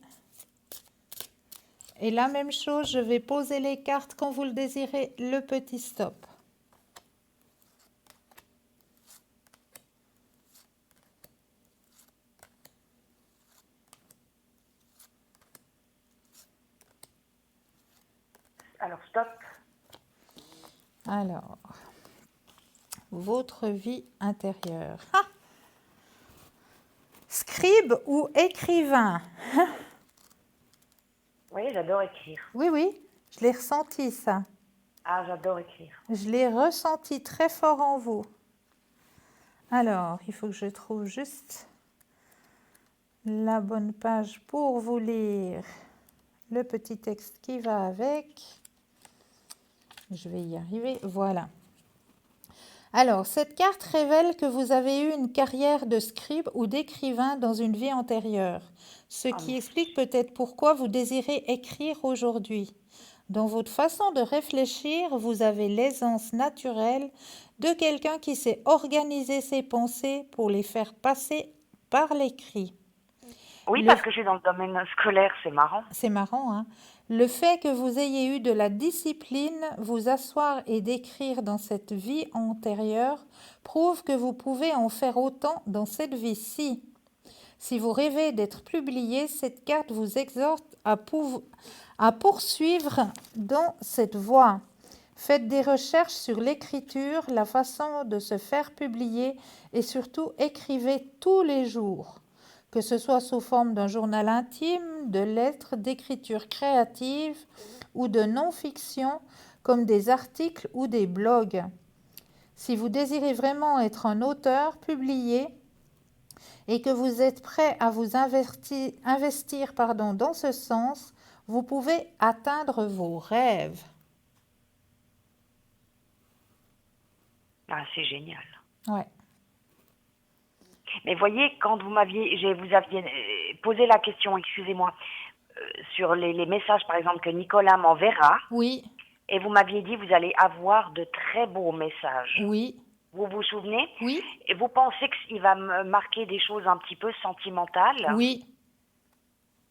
Et la même chose, je vais poser les cartes quand vous le désirez, le petit stop. alors stop. Alors, votre vie intérieure. Ah! Scribe ou écrivain? Oui, j'adore écrire. Oui, oui, je l'ai ressenti ça. Ah, j'adore écrire. Je l'ai ressenti très fort en vous. Alors, il faut que je trouve juste la bonne page pour vous lire le petit texte qui va avec. Je vais y arriver. Voilà. Alors, cette carte révèle que vous avez eu une carrière de scribe ou d'écrivain dans une vie antérieure, ce Oh, qui merci. explique peut-être pourquoi vous désirez écrire aujourd'hui. Dans votre façon de réfléchir, vous avez l'aisance naturelle de quelqu'un qui sait organiser ses pensées pour les faire passer par l'écrit. Oui, Le parce que je suis dans le domaine scolaire, c'est marrant. C'est marrant, hein? Le fait que vous ayez eu de la discipline, vous asseoir et d'écrire dans cette vie antérieure prouve que vous pouvez en faire autant dans cette vie-ci. Si vous rêvez d'être publié, cette carte vous exhorte à poursuivre dans cette voie. Faites des recherches sur l'écriture, la façon de se faire publier et surtout écrivez tous les jours, que ce soit sous forme d'un journal intime, de lettres, d'écriture créative ou de non-fiction comme des articles ou des blogs. Si vous désirez vraiment être un auteur, publié et que vous êtes prêt à vous investir dans ce sens, vous pouvez atteindre vos rêves. Ah, c'est génial. Ouais. Mais voyez, quand vous aviez posé la question, excusez-moi, sur les messages, par exemple, que Nicolas m'enverra, Oui, et vous m'aviez dit, vous allez avoir de très beaux messages. oui, Vous vous souvenez? oui, Et vous pensez qu'il va me marquer des choses un petit peu sentimentales? oui.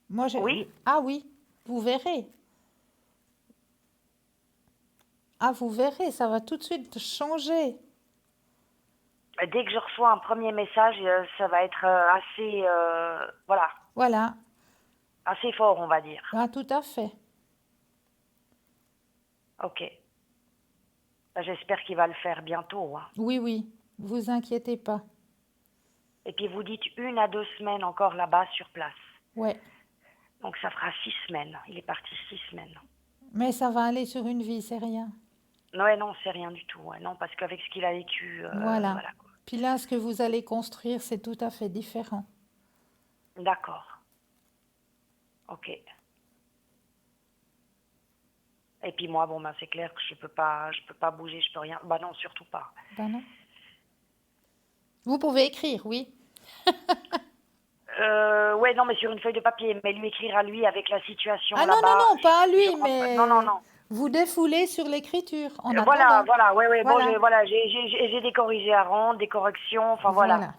Moi, Oui? Ah oui, vous verrez. Ah, vous verrez, ça va tout de suite changer. Dès que je reçois un premier message, ça va être assez, voilà, Voilà. assez fort, on va dire. Ah, tout à fait. Ok. Ben, j'espère qu'il va le faire bientôt, hein. Oui, oui, vous inquiétez pas. Et puis vous dites 1 à 2 semaines encore là-bas sur place. Ouais. Donc ça fera 6 semaines. Il est parti 6 semaines. Mais ça va aller sur une vie, c'est rien. Ouais, non, c'est rien du tout. Ouais. Non, parce qu'avec ce qu'il a vécu, Voilà. voilà, quoi. Puis là, ce que vous allez construire, c'est tout à fait différent. D'accord. Ok. Et puis moi, bon, ben c'est clair que je peux pas bouger, je peux rien. Bah non, surtout pas. Ben non. Vous pouvez écrire, oui. Ouais, non, mais sur une feuille de papier, mais lui écrire à lui avec la situation Ah non, non, là-bas, non, pas à je lui, crois pas. Non, non, mais non. vous défoulez sur l'écriture en Voilà, attendant. voilà, ouais, ouais. Bon, Voilà, j'ai des corrigés à rendre, des corrections, enfin voilà. voilà.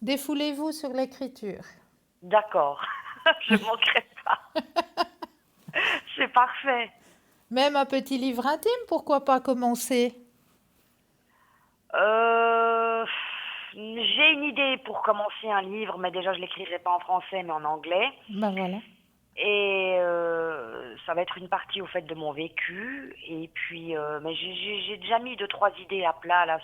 Défoulez-vous sur l'écriture. D'accord. Je manquerai pas. C'est parfait. Même un petit livre intime, pourquoi pas commencer? Euh, j'ai une idée pour commencer un livre, mais déjà je l'écrirai pas en français, mais en anglais. Ben voilà. Et ça va être une partie au fait de mon vécu. Et puis, mais j'ai déjà mis 2, 3 idées à plat là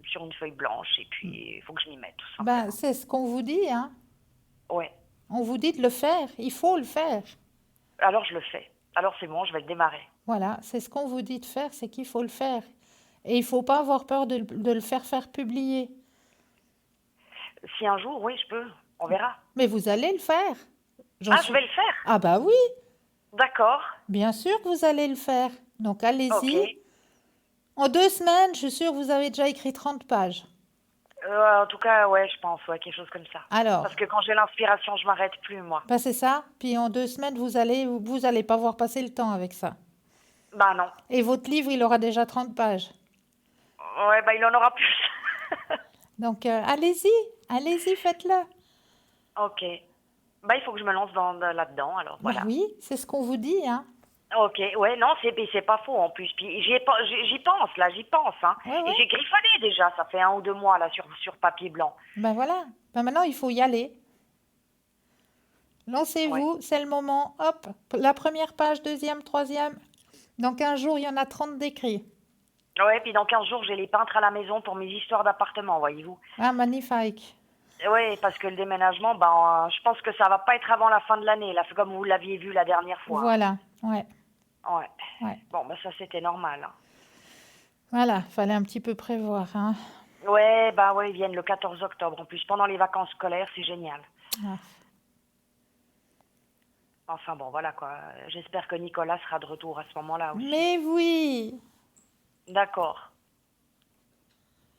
sur une feuille blanche. Et puis, il faut que je m'y mette tout Ben, simplement. c'est ce qu'on vous dit, hein. Ouais. On vous dit de le faire, il faut le faire. Alors je le fais. Alors c'est bon, je vais le démarrer. Voilà, c'est ce qu'on vous dit de faire, c'est qu'il faut le faire. Et il ne faut pas avoir peur de le faire publier. Si un jour, oui, je peux. On verra. Mais vous allez le faire. J'en Ah, je suis... vais le faire. Ah bah oui, D'accord. bien sûr que vous allez le faire. Donc Ok. allez-y. En 2 semaines, je suis sûre que vous avez déjà écrit 30 pages. En tout cas, ouais, je pense, ouais, quelque chose comme ça. Alors, Parce que quand j'ai l'inspiration, je m'arrête plus, moi. bah c'est ça. Puis en 2 semaines, vous allez pas voir passer le temps avec ça. Bah non. Et votre livre, il aura déjà 30 pages. Ouais, bah il en aura plus. Donc allez-y, faites-le. Ok. Bah il faut que je me lance là-dedans, alors Bah voilà. oui, c'est ce qu'on vous dit, hein. Ok, ouais, non, c'est pas faux en plus. Puis j'y pense, là, j'y pense, hein. Ouais, Et ouais. j'ai griffonné déjà, ça fait 1 ou 2 mois, là, sur papier blanc. Ben voilà. Ben maintenant, il faut y aller. Ouais. Lancez-vous, c'est le moment. Hop, la première page, deuxième, troisième. Dans 15 jours, il y en a 30 d'écrits. Ouais, puis dans 15 jours, j'ai les peintres à la maison pour mes histoires d'appartement, voyez-vous. Ah, magnifique. Ouais, parce que le déménagement, ben, je pense que ça va pas être avant la fin de l'année, là, comme vous l'aviez vu la dernière fois. Voilà, ouais. Ouais. Ouais. Bon, ça c'était normal, hein. Voilà, fallait un petit peu prévoir, hein. Ouais, bah ouais, ils viennent le 14 octobre. En plus, pendant les vacances scolaires, c'est génial. Ah. Enfin bon, voilà quoi. J'espère que Nicolas sera de retour à ce moment-là aussi. Mais oui, D'accord.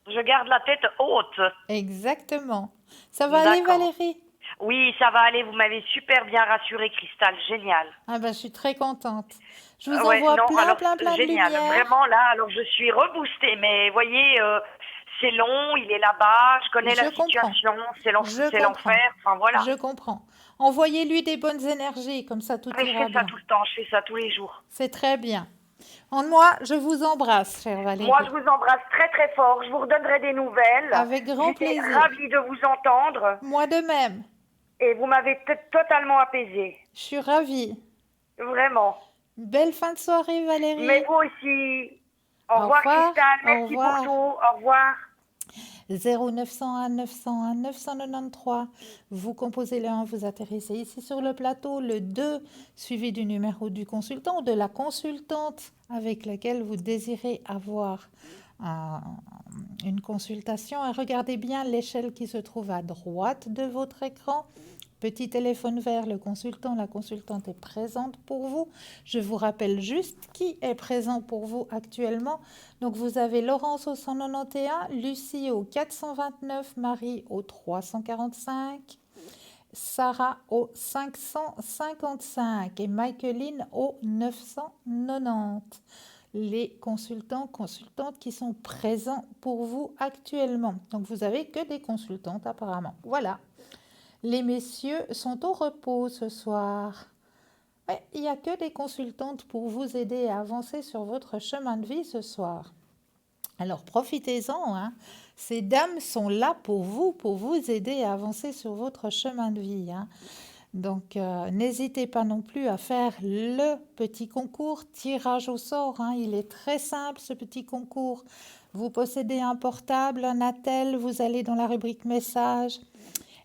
Je garde la tête haute. exactement. Ça va aller, D'accord. Valérie? Oui, ça va aller. Vous m'avez super bien rassuré, Cristal. Génial. Ah ben, je suis très contente. Je vous Ouais, envoie non, plein, alors plein, plein de génial. lumière. Vraiment là, alors je suis reboostée. Mais voyez, c'est long. Il est là-bas. Je connais Je la comprends. situation. Je C'est comprends. l'enfer. Enfin voilà. Je comprends. Envoyez-lui des bonnes énergies, comme ça tout Mais je ira fais ça bien. tout le temps. Je fais ça tous les jours. C'est très bien. En moi, je vous embrasse, chère Moi, je Valérie. vous embrasse très très fort. Je vous redonnerai des nouvelles. Avec grand J'étais plaisir. ravie de vous entendre Moi de même. et vous m'avez totalement apaisée. Je suis ravie. Vraiment. Belle fin de soirée, Mais Valérie. vous aussi. Au Au revoir, revoir. Cristal. Au Merci pour revoir. tout. Au revoir. 0901 901 993. Vous composez le 1, vous atterrissez ici sur le plateau, le 2 suivi du numéro du consultant ou de la consultante avec laquelle vous désirez avoir un- une consultation. Et regardez bien l'échelle qui se trouve à droite de votre écran. Petit téléphone vert, le consultant, la consultante est présente pour vous. Je vous rappelle juste qui est présent pour vous actuellement. Donc vous avez Laurence au 191, Lucie au 429, Marie au 345, Sarah au 555 et Michaeline au 990. Les consultants, consultantes qui sont présents pour vous actuellement. Donc vous avez que des consultantes apparemment. Voilà. Les messieurs sont au repos ce soir. Ouais, il n'y a que des consultantes pour vous aider à avancer sur votre chemin de vie ce soir. Alors profitez-en, hein. Ces dames sont là pour vous aider à avancer sur votre chemin de vie, hein. Donc n'hésitez pas non plus à faire le petit concours tirage au sort, hein. Il est très simple ce petit concours. Vous possédez un portable, un attel, vous allez dans la rubrique message.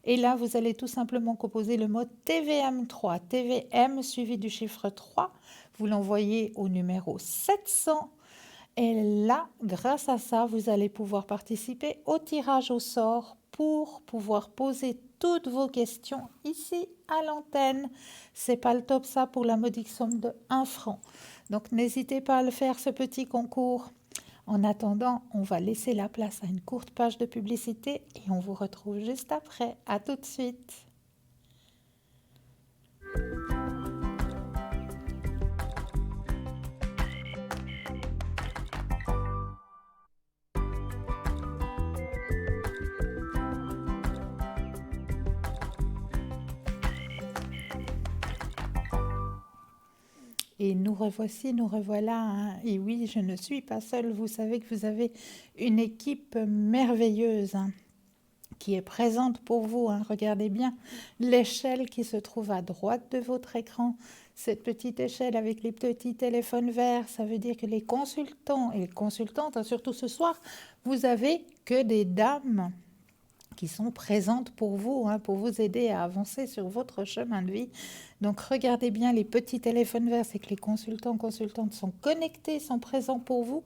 Et là, vous allez tout simplement composer le mot TVM3, TVM suivi du chiffre 3. Vous l'envoyez au numéro 700. Et là, grâce à ça, vous allez pouvoir participer au tirage au sort pour pouvoir poser toutes vos questions ici à l'antenne. C'est pas le top ça pour la modique somme de 1 franc. Donc n'hésitez pas à le faire ce petit concours. En attendant, on va laisser la place à une courte page de publicité et on vous retrouve juste après. À tout de suite. Et nous revoici, nous revoilà, hein. Et oui, je ne suis pas seule. Vous savez que vous avez une équipe merveilleuse, hein, qui est présente pour vous, hein. Regardez bien l'échelle qui se trouve à droite de votre écran. Cette petite échelle avec les petits téléphones verts, ça veut dire que les consultants et les consultantes, hein, surtout ce soir, vous avez que des dames qui sont présentes pour vous, hein, pour vous aider à avancer sur votre chemin de vie. Donc regardez bien les petits téléphones verts, c'est que les consultants, consultantes sont connectés, sont présents pour vous.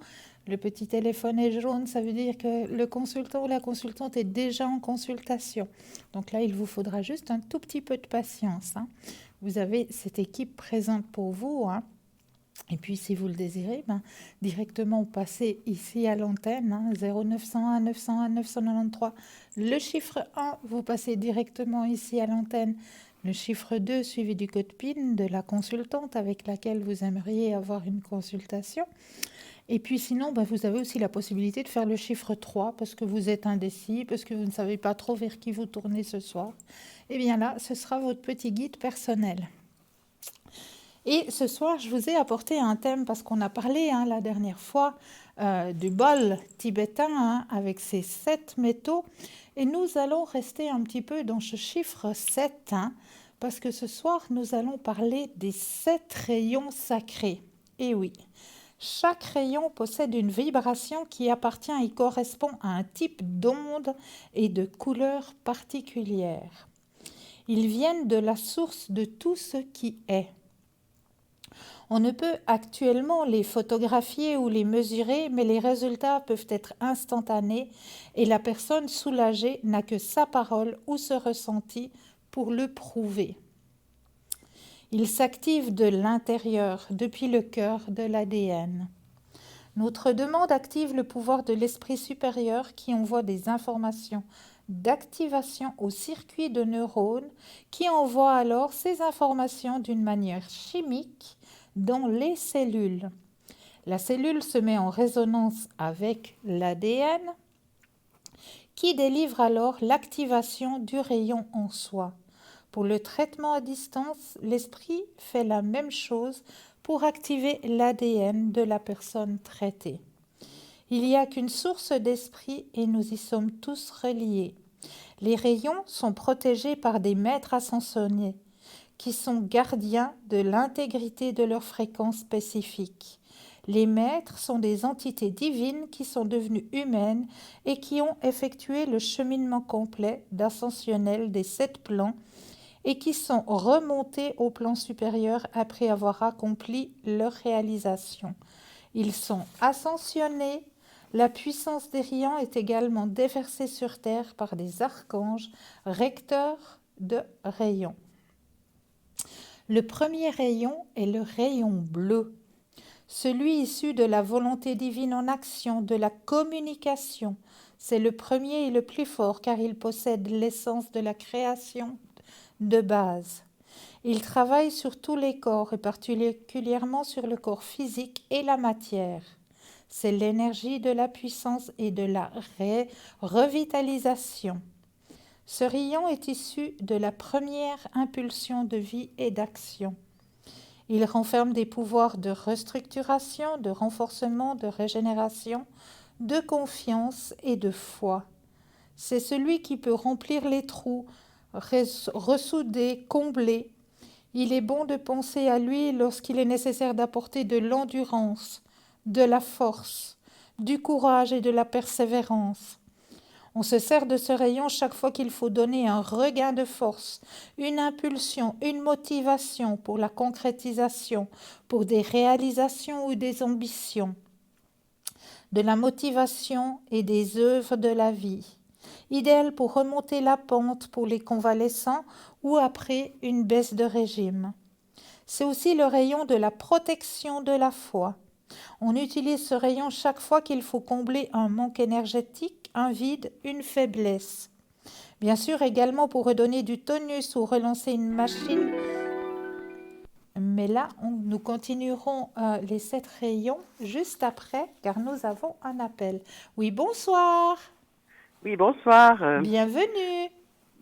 Le petit téléphone est jaune, ça veut dire que le consultant ou la consultante est déjà en consultation. Donc là, il vous faudra juste un tout petit peu de patience, hein. Vous avez cette équipe présente pour vous, hein. Et puis, si vous le désirez, directement passez ici à l'antenne, hein, 0901 901 993. Le chiffre 1, vous passez directement ici à l'antenne. Le chiffre 2, suivi du code PIN de la consultante avec laquelle vous aimeriez avoir une consultation. Et puis sinon, vous avez aussi la possibilité de faire le chiffre 3 parce que vous êtes indécis, parce que vous ne savez pas trop vers qui vous tournez ce soir. Et bien là, ce sera votre petit guide personnel. Et ce soir, je vous ai apporté un thème parce qu'on a parlé, hein, la dernière fois du bol tibétain, hein, avec ses 7 métaux. Et nous allons rester un petit peu dans ce chiffre 7, hein, parce que ce soir, nous allons parler des 7 rayons sacrés. Et oui, chaque rayon possède une vibration qui appartient et correspond à un type d'onde et de couleur particulière. Ils viennent de la source de tout ce qui est. On ne peut actuellement les photographier ou les mesurer, mais les résultats peuvent être instantanés et la personne soulagée n'a que sa parole ou ce ressenti pour le prouver. Il s'active de l'intérieur, depuis le cœur de l'ADN. Notre demande active le pouvoir de l'esprit supérieur qui envoie des informations d'activation au circuit de neurones qui envoie alors ces informations d'une manière chimique dans les cellules. La cellule se met en résonance avec l'ADN qui délivre alors l'activation du rayon en soi. Pour le traitement à distance, l'esprit fait la même chose pour activer l'ADN de la personne traitée. Il n'y a qu'une source d'esprit et nous y sommes tous reliés. Les rayons sont protégés par des maîtres ascensionnés qui sont gardiens de l'intégrité de leur fréquence spécifique. Les maîtres sont des entités divines qui sont devenues humaines et qui ont effectué le cheminement complet d'ascensionnel des 7 plans et qui sont remontés au plan supérieur après avoir accompli leur réalisation. Ils sont ascensionnés. La puissance des rayons est également déversée sur Terre par des archanges recteurs de rayons. Le premier rayon est le rayon bleu, celui issu de la volonté divine en action, de la communication. C'est le premier et le plus fort car il possède l'essence de la création de base. Il travaille sur tous les corps et particulièrement sur le corps physique et la matière. C'est l'énergie de la puissance et de la revitalisation. Ce rayon est issu de la première impulsion de vie et d'action. Il renferme des pouvoirs de restructuration, de renforcement, de régénération, de confiance et de foi. C'est celui qui peut remplir les trous, ressouder, combler. Il est bon de penser à lui lorsqu'il est nécessaire d'apporter de l'endurance, de la force, du courage et de la persévérance. On se sert de ce rayon chaque fois qu'il faut donner un regain de force, une impulsion, une motivation pour la concrétisation, pour des réalisations ou des ambitions, de la motivation et des œuvres de la vie. Idéal pour remonter la pente pour les convalescents ou après une baisse de régime. C'est aussi le rayon de la protection de la foi. On utilise ce rayon chaque fois qu'il faut combler un manque énergétique, un vide, une faiblesse. Bien sûr également pour redonner du tonus ou relancer une machine. Mais là, nous continuerons les 7 rayons juste après car nous avons un appel. Oui, bonsoir. Oui, bonsoir. Bienvenue.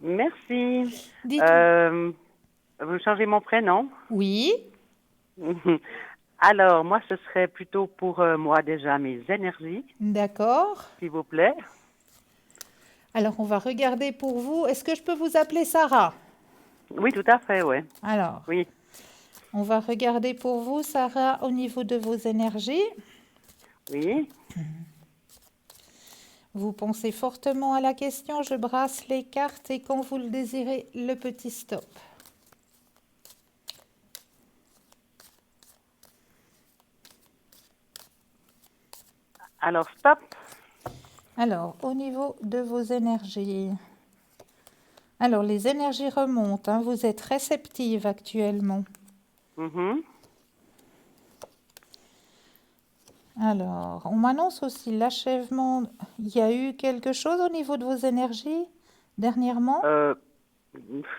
Merci. Dites-moi. Vous changez mon prénom? Oui, Alors, moi, ce serait plutôt pour moi déjà mes énergies, d'accord. s'il vous plaît. Alors, on va regarder pour vous. Est-ce que je peux vous appeler Sarah? Oui, tout à fait, ouais. Alors, Oui, on va regarder pour vous, Sarah, au niveau de vos énergies. oui. Vous pensez fortement à la question, je brasse les cartes et quand vous le désirez, le petit stop. Alors, stop. Alors, au niveau de vos énergies. Alors, les énergies remontent, hein, vous êtes réceptive actuellement. Mhm. Alors, on m'annonce aussi l'achèvement. Il y a eu quelque chose au niveau de vos énergies dernièrement?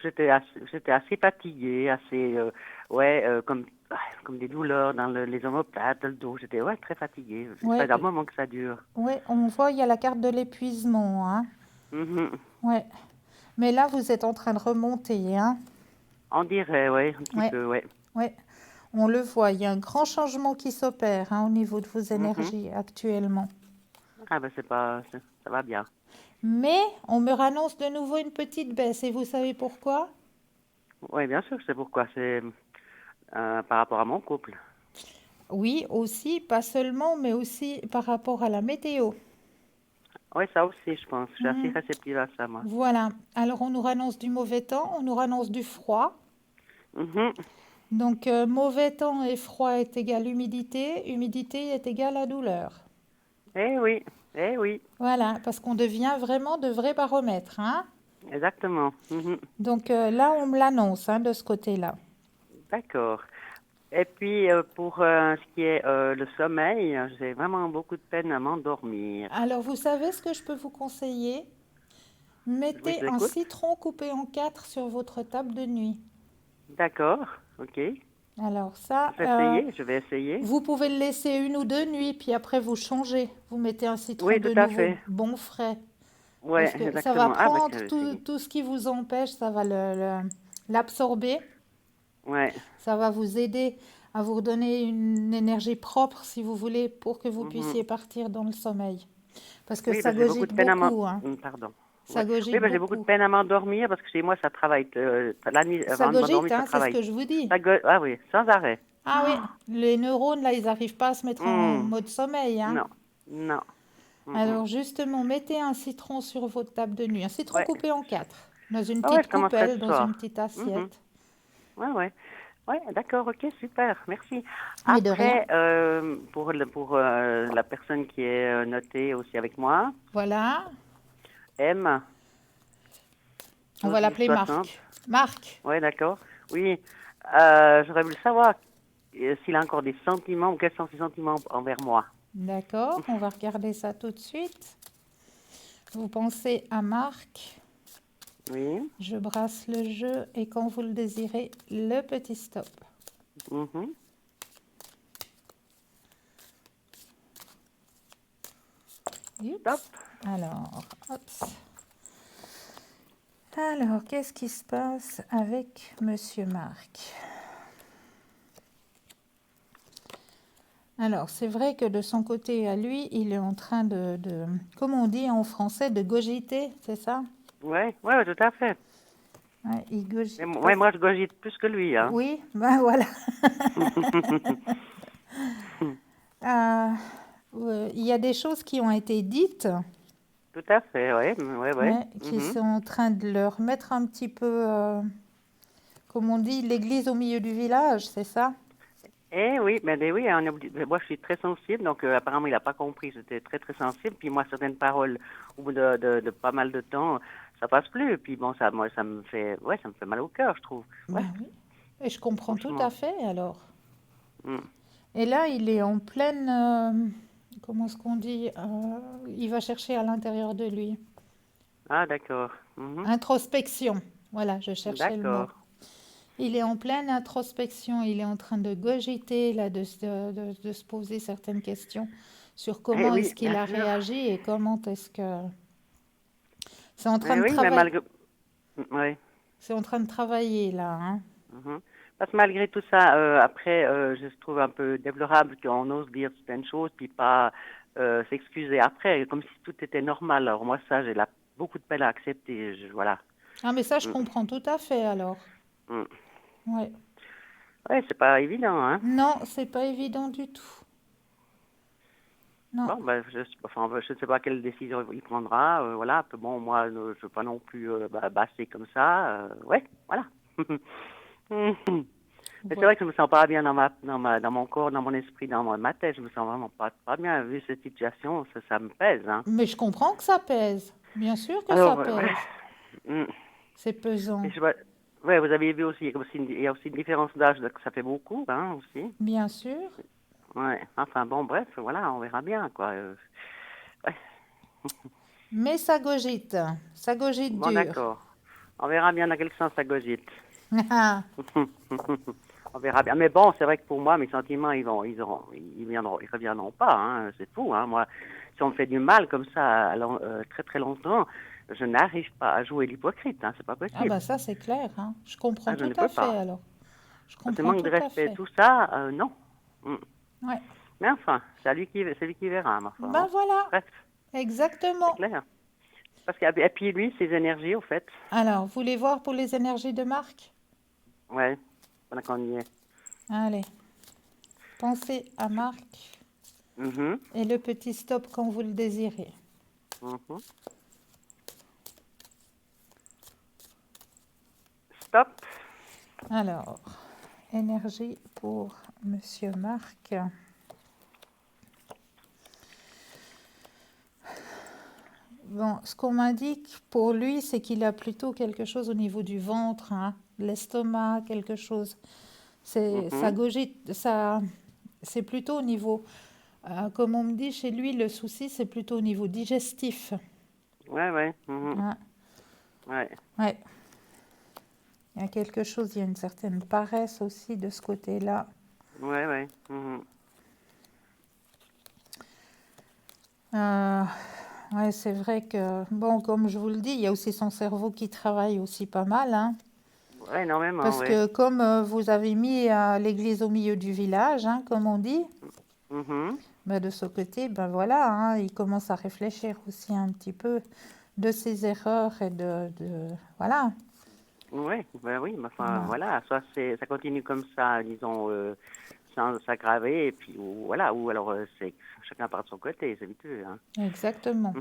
J'étais assez fatiguée, assez, comme des douleurs dans les omoplates, dans le dos. J'étais, très fatiguée. Ouais, Ça fait un moment que ça dure. ouais, on voit, il y a la carte de l'épuisement, hein. Mhm. Ouais. Mais là, vous êtes en train de remonter, hein. On dirait, ouais, un petit Ouais, peu, ouais. ouais. On le voit, il y a un grand changement qui s'opère, hein, au niveau de vos Mhm. énergies actuellement. Ah ben, ça va bien. Mais on me annonce de nouveau une petite baisse. Et vous savez pourquoi? Oui, bien sûr, c'est pourquoi. C'est par rapport à mon couple. Oui, aussi, pas seulement, mais aussi par rapport à la météo. Oui, ça aussi, je pense. Je suis assez Mhm. réceptive à ça, moi. Voilà. Alors, on nous annonce du mauvais temps, on nous annonce du froid. Mhm. Donc, mauvais temps et froid est égal humidité, humidité est égal à douleur. Eh oui, eh oui, Voilà, parce qu'on devient vraiment de vrais baromètres, hein. exactement. Mhm. Donc là, on me l'annonce, hein, de ce côté-là. D'accord. Et puis, pour ce qui est le sommeil, j'ai vraiment beaucoup de peine à m'endormir. Alors, vous savez ce que je peux vous conseiller? Oui, Mettez je un l'écoute. citron coupé en 4 sur votre table de nuit. D'accord, ok. Alors ça, Je vais essayer. vous pouvez le laisser une ou deux nuits, puis après vous changez. Vous mettez un citron Oui, tout de à nouveau fait. bon frais. Parce Ouais, que ça va exactement. Ah, bah, prendre tiens, je vais tout, essayer. tout ce qui vous empêche, ça va l'absorber. Ouais. Ça va vous aider à vous redonner une énergie propre, si vous voulez, pour que vous Mhm. puissiez partir dans le sommeil. Parce que Oui, ça bah, j'ai beaucoup cogite de peine beaucoup, hein. Pardon. Ça Ouais. Oui, cogite bah, j'ai beaucoup de beaucoup. peine à m'endormir parce que chez moi, ça travaille. La nuit, Ça avant de cogite, m'endormir, ça hein, c'est ce travaille. que je vous dis. Ah oui, sans arrêt. Ah oui, les neurones, là, ils n'arrivent pas à se mettre en Hmm. mode sommeil, hein. Non, non. Mhm. Alors justement, mettez un citron sur votre table de nuit. Un citron Ouais. coupé en 4, dans une Ah ouais, petite je commencerai coupelle, ce dans une soir. petite Mhm. assiette. Ouais, ouais. Ouais, d'accord, ok, super, merci. Mais de rien. Après, pour la personne qui est notée aussi avec moi, Voilà, M, on va 12 l'appeler 60. Marc. Marc, Ouais, d'accord. Oui, j'aurais voulu savoir s'il a encore des sentiments ou quels sont ses sentiments envers moi. d'accord, on va regarder ça tout de suite. Vous pensez à Marc, Oui. je brasse le jeu et quand vous le désirez, le petit stop. Mhm. Stop. Oups. Alors, hop. Alors, qu'est-ce qui se passe avec Monsieur Marc? Alors, c'est vrai que de son côté à lui, il est en train comme on dit en français, de cogiter, c'est ça? Ouais, ouais, ouais, tout à fait. Ouais, il Mais cogite ouais, parce... moi, je cogite plus que lui, hein. Oui, ben voilà. Euh, il y a des choses qui ont été dites, Tout à fait, ouais, ouais, ouais. ouais, qui Mhm. sont en train de leur mettre un petit peu, comme on dit, l'église au milieu du village, c'est ça? Eh oui, oui, mais moi je suis très sensible, donc apparemment il n'a pas compris, j'étais très très sensible, puis moi certaines paroles, au bout de pas mal de temps, ça passe plus, puis bon, moi ça me fait mal au cœur, je trouve, ouais, Ben oui. Et je comprends tout à franchement. fait alors. Mm. Et là, il est en pleine, comment est-ce qu'on dit, il va chercher à l'intérieur de lui. Ah d'accord. Mhm. Introspection. Voilà, je cherchais le mot. D'accord. Il est en pleine introspection. Il est en train de cogiter, là, de se poser certaines questions sur Eh comment oui, est-ce qu'il bien a sûr. réagi et comment est-ce que... C'est en train Eh de oui, mais travailler. malgré, oui. C'est en train de travailler, là, hein. Mhm. Parce que malgré tout ça, après, je trouve un peu déplorable qu'on ose dire certaines choses, puis pas s'excuser après, comme si tout était normal. Alors moi, ça, beaucoup de peine à accepter. Voilà. Ah, mais ça, je Mm, comprends tout à fait, alors. mm. Ouais. Ouais, c'est pas évident, hein. Non, c'est pas évident du tout. Non. Bon, ben, je ne sais pas quelle décision il prendra. Voilà. Puis bon, moi, je ne veux pas non plus basser comme ça. Ouais, voilà. Mais c'est Ouais. vrai que je me sens pas bien dans mon corps, dans mon esprit, ma tête. Je me sens vraiment pas bien. Vu cette situation, ça me pèse, hein. Mais je comprends que ça pèse. Bien sûr que ça Alors, ouais. pèse. Mm. C'est Et pesant. je sais pas- ouais, vous avez vu aussi, il y a aussi une différence d'âge, donc ça fait beaucoup, hein, aussi. Bien sûr. Ouais. Enfin, bon, bref, voilà, on verra bien, quoi. Ouais. Mais ça cogite. Ça cogite Bon, dur. d'accord. On verra bien dans quel sens ça cogite. On verra bien. Mais bon, c'est vrai que pour moi, mes sentiments, ils reviendront pas, hein. C'est fou, hein. Moi, si on me fait du mal comme ça, très très longtemps, je n'arrive pas à jouer l'hypocrite, hein. C'est pas Ah bah possible. ça c'est clair, hein. Je comprends Ah, je tout ne à peux fait pas. alors. Je Ce comprends manque de tout à respect, fait. tout ça, non. Mm. Ouais. Mais enfin, c'est lui qui verra, ma foi, Ben hein. voilà, Bref, c'est exactement. clair. Parce que, et puis lui, ses énergies, au fait, Alors, vous voulez voir pour les énergies de Marc? ouais, pendant qu'on y est. Allez, pensez à Marc Mhm, et le petit stop quand vous le désirez. mhm. Stop. Alors, énergie pour Monsieur Marc. Bon, ce qu'on m'indique pour lui, c'est qu'il a plutôt quelque chose au niveau du ventre, hein, de l'estomac, quelque chose. Ça Mhm. gogite, c'est plutôt au niveau, comme on me dit chez lui, le souci, c'est plutôt au niveau digestif. Ouais, ouais. Mhm. Hein. Ouais. Ouais, il y a quelque chose, il y a une certaine paresse aussi de ce côté-là. Ouais, ouais. Mhm. Euh, ouais, c'est vrai que, bon, comme je vous le dis, il y a aussi son cerveau qui travaille aussi pas mal, hein. Ouais, énormément, Parce ouais. que comme vous avez mis l'église au milieu du village, hein, comme on dit, Mhm. ben, de ce côté, ben voilà, hein, il commence à réfléchir aussi un petit peu de ses erreurs et voilà. Ouais, ben oui, mais enfin, Ouais, voilà, soit ça continue comme ça, disons, sans s'aggraver, et puis voilà, ou alors c'est chacun part de son côté, c'est habitué, hein. exactement.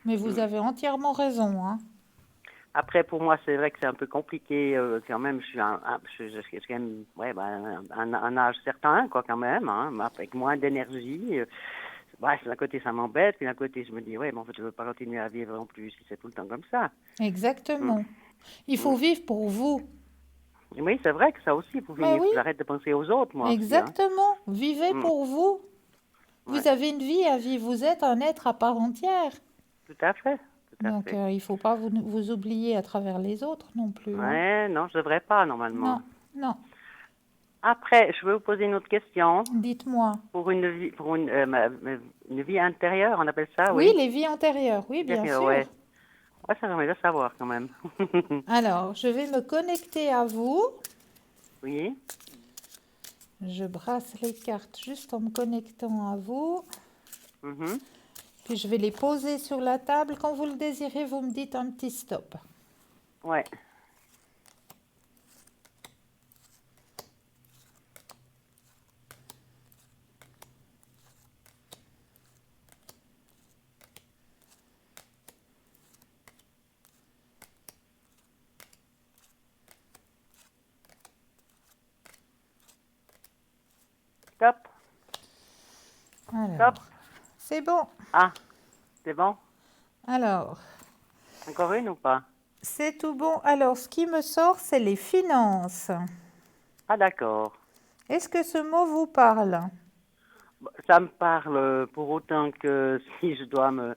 Mais vous Mm. avez entièrement raison, hein. Après, pour moi, c'est vrai que c'est un peu compliqué quand même. Je suis, je suis quand même, ouais, ben, un âge certain, quoi, quand même, hein, mais avec moins d'énergie. Ouais, d'un côté, ça m'embête, puis d'un côté, je me dis, ouais, mais en fait, je veux pas continuer à vivre non plus si c'est tout le temps comme ça. Mm, Exactement. Il faut mm. vivre pour vous. Oui, c'est vrai que ça aussi, pour Mais finir, oui, j'arrête de penser aux autres, moi aussi, hein. exactement. Vivez Mm, pour vous. ouais, Vous avez une vie à vivre. Vous êtes un être à part entière. tout à fait, tout à Donc, fait. il ne faut pas vous oublier à travers les autres non plus, hein. Ouais, non, je devrais pas, normalement. Non, non. Après, je vais vous poser une autre question. Dites-moi. Pour une vie, une vie intérieure, on appelle ça, Oui, oui? les vies antérieures. Oui, bien Intérieure, sûr. ouais. Ouais, ça j'aimerais bien savoir quand même. Alors, je vais me connecter à vous. Oui. Je brasse les cartes juste en me connectant à vous. Mhm. Puis je vais les poser sur la table. Quand vous le désirez, vous me dites un petit stop. Ouais. Top. Top. Alors, c'est bon. Ah, c'est bon? Alors, Encore une ou pas? c'est tout bon. Alors, ce qui me sort, c'est les finances. Ah, d'accord. Est-ce que ce mot vous parle? Ça me parle pour autant que si je dois me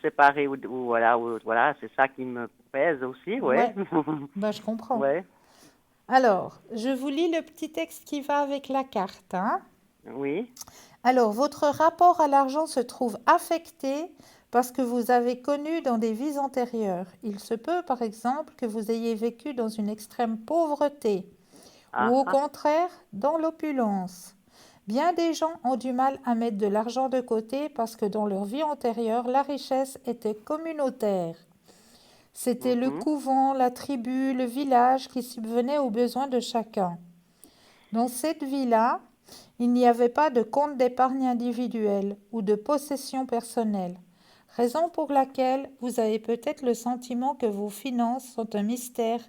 séparer ou voilà, c'est ça qui me pèse aussi, ouais. Ouais, bah, je comprends. Ouais. Alors, je vous lis le petit texte qui va avec la carte, hein. Oui. Alors, votre rapport à l'argent se trouve affecté parce que vous avez connu dans des vies antérieures. Il se peut, par exemple, que vous ayez vécu dans une extrême pauvreté ou Ah, au ah. contraire dans l'opulence. Bien des gens ont du mal à mettre de l'argent de côté parce que dans leur vie antérieure, la richesse était communautaire. C'était le Mhm. couvent, la tribu, le village qui subvenait aux besoins de chacun. Dans cette vie-là, il n'y avait pas de compte d'épargne individuel ou de possession personnelle, raison pour laquelle vous avez peut-être le sentiment que vos finances sont un mystère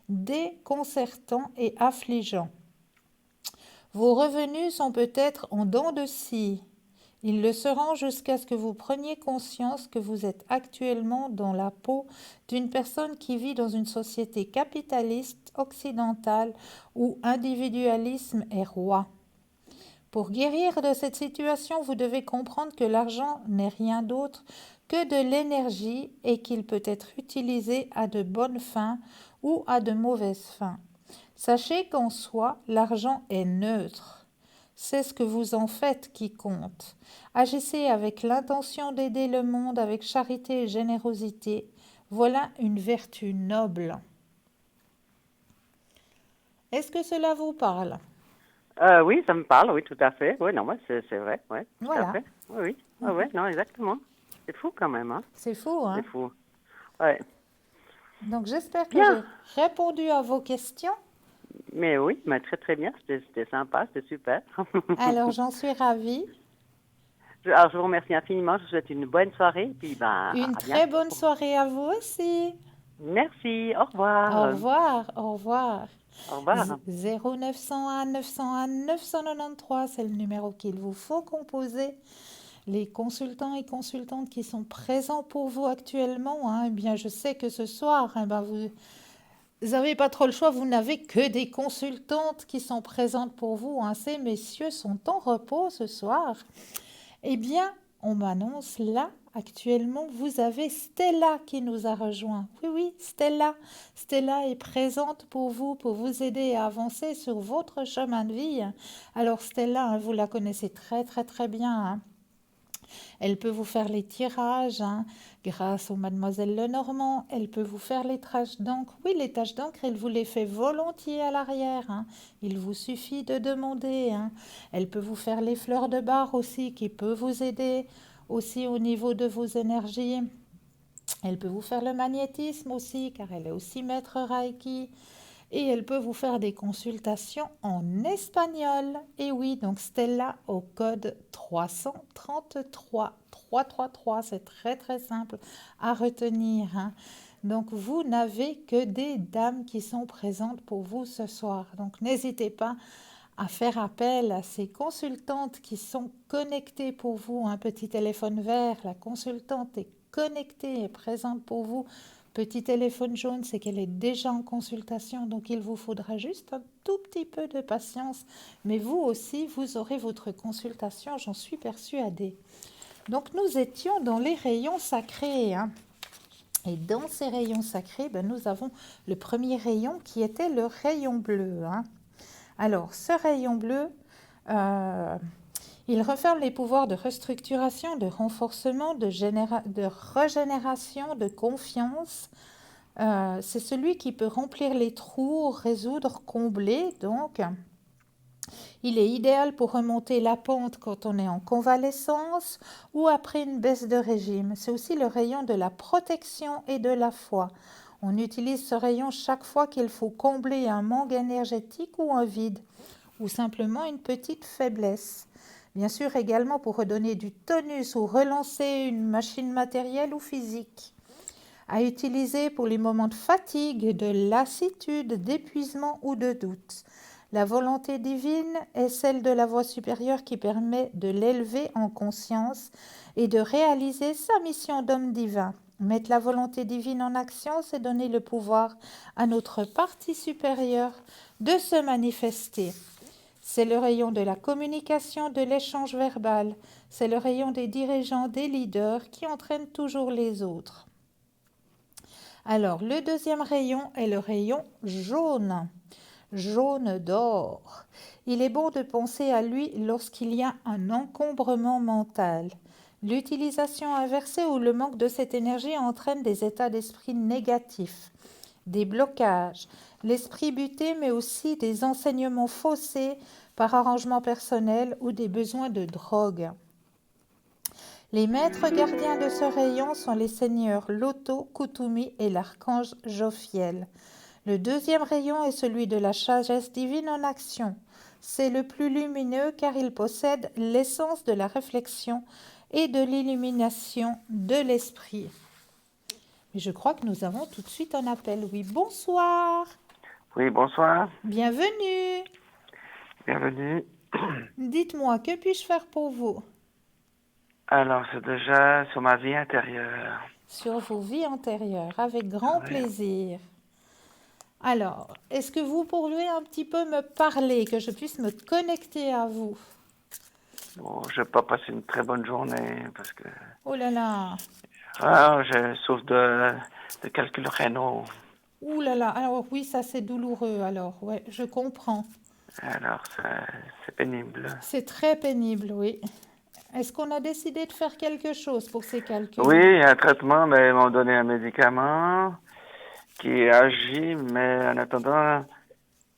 déconcertant et affligeant. Vos revenus sont peut-être en dents de scie. Ils le seront jusqu'à ce que vous preniez conscience que vous êtes actuellement dans la peau d'une personne qui vit dans une société capitaliste occidentale où individualisme est roi. Pour guérir de cette situation, vous devez comprendre que l'argent n'est rien d'autre que de l'énergie et qu'il peut être utilisé à de bonnes fins ou à de mauvaises fins. Sachez qu'en soi, l'argent est neutre. C'est ce que vous en faites qui compte. Agissez avec l'intention d'aider le monde avec charité et générosité. Voilà une vertu noble. Est-ce que cela vous parle? Oui, ça me parle, oui, tout à fait. Oui, non, ouais, c'est vrai, ouais, tout à Voilà. fait. Oui, oui. Ah, ouais, non, exactement. C'est fou quand même, hein. C'est fou, C'est hein? fou. Ouais. Donc j'espère que Bien. j'ai répondu à vos questions. Mais oui, mais très très bien. C'était sympa, c'était super. Alors j'en suis ravie. Alors, je vous remercie infiniment. Je vous souhaite une bonne soirée. Puis, ben, Une à très bientôt. bonne soirée à vous aussi. Merci. Au Au revoir. revoir, au revoir. Au revoir. 0901 901 993, c'est le numéro qu'il vous faut composer. Les consultants et consultantes qui sont présents pour vous actuellement, hein, eh bien, je sais que ce soir, eh ben, vous n'avez pas trop le choix, vous n'avez que des consultantes qui sont présentes pour vous, hein. Ces messieurs sont en repos ce soir. Eh bien, on m'annonce là, actuellement, vous avez Stella qui nous a rejoint. Oui, oui, Stella. Stella est présente pour vous aider à avancer sur votre chemin de vie. Alors Stella, hein, vous la connaissez très, très, très bien, hein. Elle peut vous faire les tirages, hein, grâce aux Mademoiselle Lenormand. Elle peut vous faire les taches d'encre. Oui, les taches d'encre, elle vous les fait volontiers à l'arrière, hein. Il vous suffit de demander, hein. Elle peut vous faire les fleurs de bar aussi, qui peut vous aider aussi au niveau de vos énergies. Elle peut vous faire le magnétisme aussi, car elle est aussi maître Reiki. Et elle peut vous faire des consultations en espagnol. Et oui, donc Stella au code 333 333, c'est très très simple à retenir, hein. Donc vous n'avez que des dames qui sont présentes pour vous ce soir. Donc n'hésitez pas à faire appel à ces consultantes qui sont connectées pour vous. Un petit téléphone vert, la consultante est connectée et présente pour vous. Petit téléphone jaune, c'est qu'elle est déjà en consultation, donc il vous faudra juste un tout petit peu de patience. Mais vous aussi, vous aurez votre consultation, j'en suis persuadée. Donc nous étions dans les rayons sacrés, hein. Et dans ces rayons sacrés, ben, nous avons le premier rayon qui était le rayon bleu, hein. Alors, ce rayon bleu, il referme les pouvoirs de restructuration, de renforcement, de régénération, de confiance. C'est celui qui peut remplir les trous, résoudre, combler. Donc, il est idéal pour remonter la pente quand on est en convalescence ou après une baisse de régime. C'est aussi le rayon de la protection et de la foi. On utilise ce rayon chaque fois qu'il faut combler un manque énergétique ou un vide, ou simplement une petite faiblesse. Bien sûr également pour redonner du tonus ou relancer une machine matérielle ou physique. À utiliser pour les moments de fatigue, de lassitude, d'épuisement ou de doute. La volonté divine est celle de la voix supérieure qui permet de l'élever en conscience et de réaliser sa mission d'homme divin. Mettre la volonté divine en action, c'est donner le pouvoir à notre partie supérieure de se manifester. C'est le rayon de la communication, de l'échange verbal. C'est le rayon des dirigeants, des leaders qui entraînent toujours les autres. Alors, le deuxième rayon est le rayon jaune. Jaune d'or. Il est bon de penser à lui lorsqu'il y a un encombrement mental. L'utilisation inversée ou le manque de cette énergie entraîne des états d'esprit négatifs, des blocages, l'esprit buté, mais aussi des enseignements faussés par arrangement personnel ou des besoins de drogue. Les maîtres gardiens de ce rayon sont les seigneurs Loto, Kutumi et l'archange Jophiel. Le deuxième rayon est celui de la sagesse divine en action. C'est le plus lumineux car il possède l'essence de la réflexion et de l'illumination de l'esprit. Et je crois que nous avons tout de suite un appel. Oui, bonsoir. Oui, bonsoir. Bienvenue. Bienvenue. Dites-moi, que puis-je faire pour vous? Alors, c'est déjà sur ma vie intérieure. Sur vos vies antérieures, avec grand plaisir. Alors, est-ce que vous pourriez un petit peu me parler, que je puisse me connecter à vous? Bon, je n'ai pas passé une très bonne journée parce que Oh là là. je souffre de calcul rénaux. Ouh là là. Alors oui, ça c'est douloureux. Alors, ouais, je comprends. Alors, c'est pénible. C'est très pénible, oui. Est-ce qu'on a décidé de faire quelque chose pour ces calculs? Oui, il y a un traitement, mais ils m'ont donné un médicament qui agit, mais en attendant,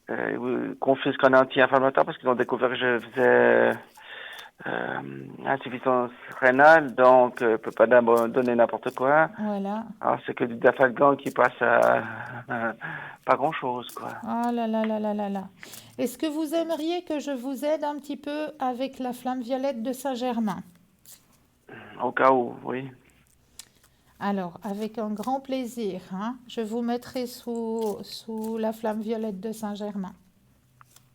ils confisquent un anti-inflammatoire parce qu'ils ont découvert que je faisais insuffisance rénale, donc ne peut pas donner n'importe quoi. Voilà. Alors c'est que du dafalgan qui passe à pas grand-chose, quoi. Ah là là là là là là. Est-ce que vous aimeriez que je vous aide un petit peu avec la flamme violette de Saint-Germain? Au cas où, oui. Alors, avec un grand plaisir, hein, je vous mettrai sous la flamme violette de Saint-Germain.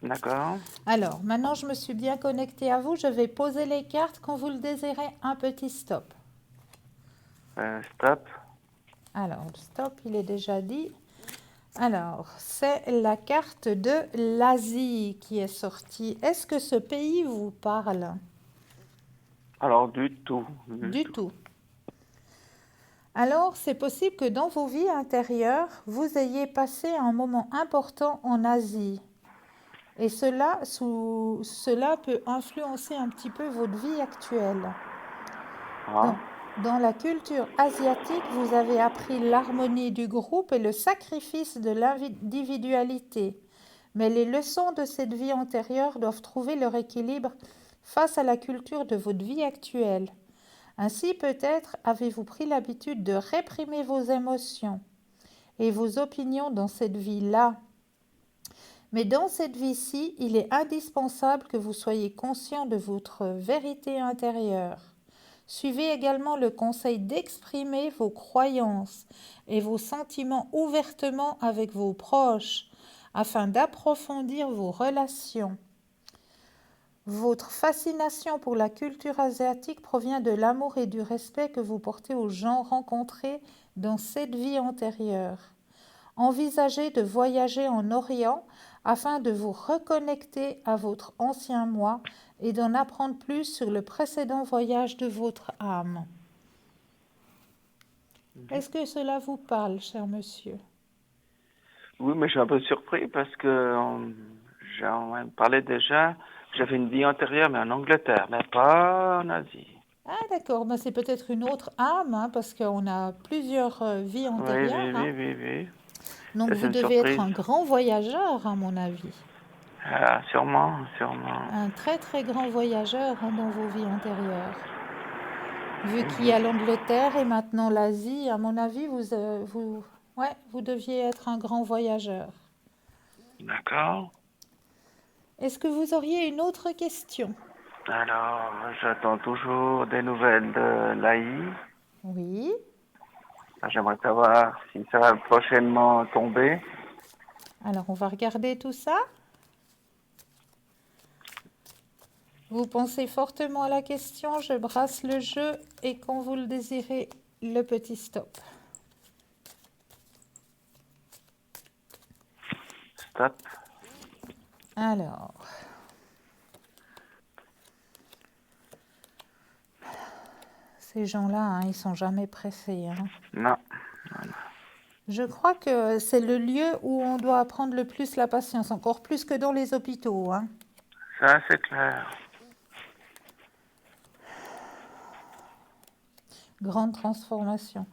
D'accord. Alors, maintenant, je me suis bien connectée à vous. Je vais poser les cartes. Quand vous le désirez, un petit stop. Stop. Alors, le stop, il est déjà dit. Alors, c'est la carte de l'Asie qui est sortie. Est-ce que ce pays vous parle? Alors, du tout. Du tout. Alors, c'est possible que dans vos vies intérieures, vous ayez passé un moment important en Asie. Et cela peut influencer un petit peu votre vie actuelle. Ah. Dans la culture asiatique, vous avez appris l'harmonie du groupe et le sacrifice de l'individualité. Mais les leçons de cette vie antérieure doivent trouver leur équilibre face à la culture de votre vie actuelle. Ainsi, peut-être avez-vous pris l'habitude de réprimer vos émotions et vos opinions dans cette vie-là. Mais dans cette vie-ci, il est indispensable que vous soyez conscient de votre vérité intérieure. Suivez également le conseil d'exprimer vos croyances et vos sentiments ouvertement avec vos proches afin d'approfondir vos relations. Votre fascination pour la culture asiatique provient de l'amour et du respect que vous portez aux gens rencontrés dans cette vie antérieure. Envisagez de voyager en Orient afin de vous reconnecter à votre ancien moi et d'en apprendre plus sur le précédent voyage de votre âme. Est-ce que cela vous parle, cher monsieur? Oui, mais je suis un peu surpris parce que j'en parlais déjà. J'avais une vie antérieure, mais en Angleterre, mais pas en Asie. Ah d'accord, ben, c'est peut-être une autre âme, hein, parce qu'on a plusieurs vies Oui, antérieures. oui, Hein. oui, oui, oui. Donc Ça, vous c'est une devez être surprise. un grand voyageur, à mon avis. Ah, sûrement, sûrement. Un très très grand voyageur hein, dans vos vies antérieures. Vu qu'il y a l'Angleterre et maintenant l'Asie, à mon avis, vous deviez être un grand voyageur. D'accord. Est-ce que vous auriez une autre question? Alors, j'attends toujours des nouvelles de l'AI. Oui. J'aimerais savoir si ça va prochainement tomber. Alors, on va regarder tout ça. Vous pensez fortement à la question, je brasse le jeu et quand vous le désirez, le petit stop. Stop. Alors, ces gens-là, hein, ils sont jamais pressés. Hein. Non. Je crois que c'est le lieu où on doit apprendre le plus la patience, encore plus que dans les hôpitaux. Hein. Ça, c'est clair. Grande transformation.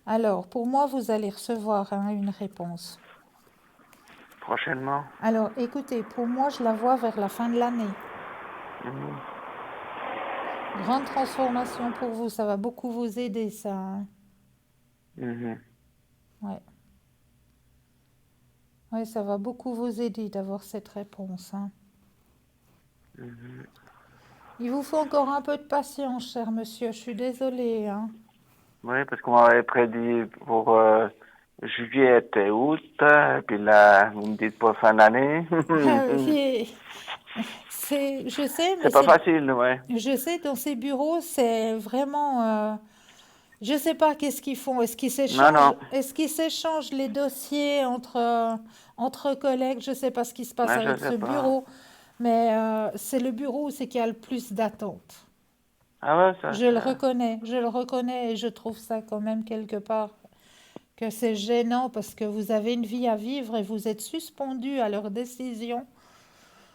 Alors, pour moi, vous allez recevoir hein, une réponse. Prochainement. Alors, écoutez, pour moi, je la vois vers la fin de l'année. Mhm. Grande transformation pour vous, ça va beaucoup vous aider, ça. Hein. Mhm. Ouais. Ouais, ça va beaucoup vous aider d'avoir cette réponse. Hein. Mhm. Il vous faut encore un peu de patience, cher monsieur. Je suis désolée. Hein. Oui, parce qu'on m'avait prédit pour juillet et août, et puis là, vous me dites pour fin d'année. Je sais, mais C'est pas facile, ouais. je sais, dans ces bureaux, c'est vraiment... je sais pas qu'est-ce qu'ils font. Non, non. Est-ce qu'ils s'échangent les dossiers entre collègues? Je sais pas ce qui se passe Ouais, je avec sais ce pas. bureau, mais c'est le bureau où c'est qu'il y a le plus d'attentes. Ah ouais, ça, Je le reconnais et je trouve ça quand même quelque part que c'est gênant parce que vous avez une vie à vivre et vous êtes suspendu à leurs décisions,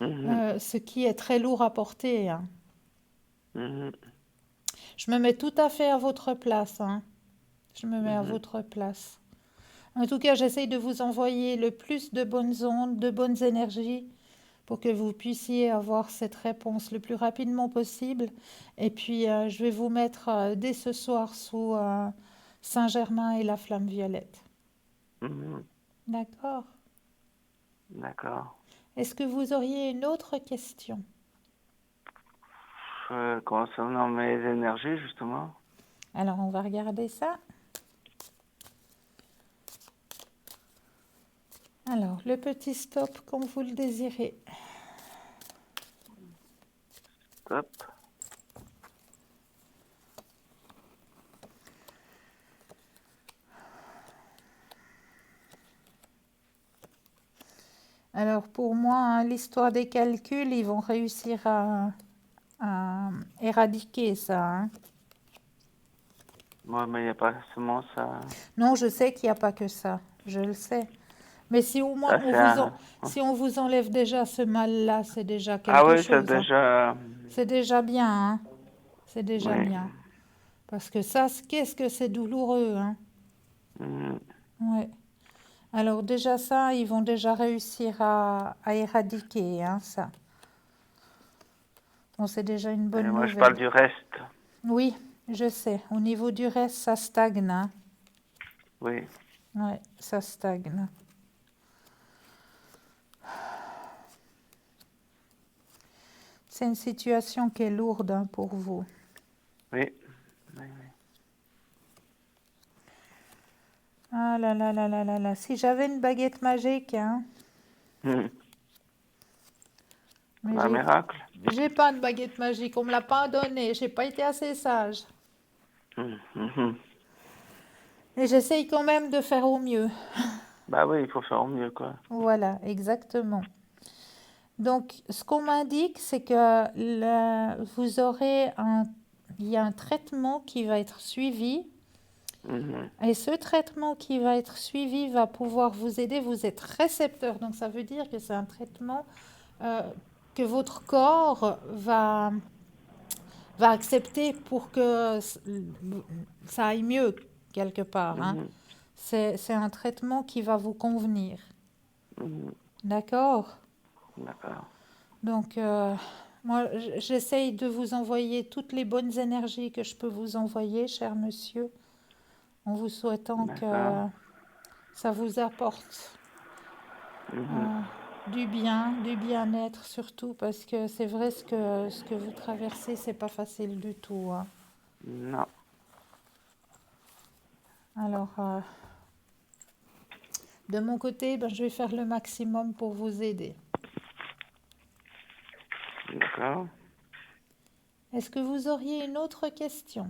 Mhm. ce qui est très lourd à porter. Hein. Mhm. Je me mets tout à fait à votre place. Hein. Je me mets à Mhm. votre place. En tout cas, j'essaye de vous envoyer le plus de bonnes ondes, de bonnes énergies pour que vous puissiez avoir cette réponse le plus rapidement possible. Et puis, je vais vous mettre dès ce soir sous Saint-Germain et la flamme violette. Mhm. D'accord. D'accord. Est-ce que vous auriez une autre question? Concernant mes énergies, justement. Alors, on va regarder ça. Alors, le petit stop comme vous le désirez. Stop. Alors, pour moi, hein, l'histoire des calculs, ils vont réussir à éradiquer ça, hein. Ouais, mais il n'y a pas seulement ça. Non, je sais qu'il n'y a pas que ça, je le sais. Mais si au moins Ça, c'est un... si on vous enlève déjà ce mal-là, c'est déjà Ah quelque oui, c'est chose, hein. déjà... C'est déjà bien, hein. C'est déjà Oui. bien. Parce que ça, qu'est-ce que c'est douloureux, hein. Mhm. Ouais. Alors déjà ça, ils vont déjà réussir à éradiquer, hein, ça. Bon, c'est déjà une Et bonne moi, je parle nouvelle. du reste. Oui, je sais. Au niveau du reste, ça stagne, hein. Oui. Ouais, ça stagne. C'est une situation qui est lourde, hein, pour vous. Oui. Oui, oui. Ah là là là là là là. Si j'avais une baguette magique, hein. Mhm. Mais Un miracle. j'ai pas de baguette magique. On me l'a pas donnée. J'ai pas été assez sage. Mhm. Et j'essaye quand même de faire au mieux. Bah oui, il faut faire au mieux, quoi. Voilà, exactement. Donc, ce qu'on m'indique, c'est que vous aurez il y a un traitement qui va être suivi. Mhm. Et ce traitement qui va être suivi va pouvoir vous aider. Vous êtes récepteur, donc ça veut dire que c'est un traitement euh, que votre corps va accepter pour que ça aille mieux quelque part, hein. Mhm. C'est un traitement qui va vous convenir. Mhm. D'accord? D'accord. Donc, moi, j'essaye de vous envoyer toutes les bonnes énergies que je peux vous envoyer, cher monsieur, en vous souhaitant D'accord. que ça vous apporte Mhm. euh, du bien, du bien-être surtout, parce que c'est vrai ce que vous traversez, c'est pas facile du tout, hein. Non. Alors, de mon côté, ben, je vais faire le maximum pour vous aider. D'accord. Est-ce que vous auriez une autre question?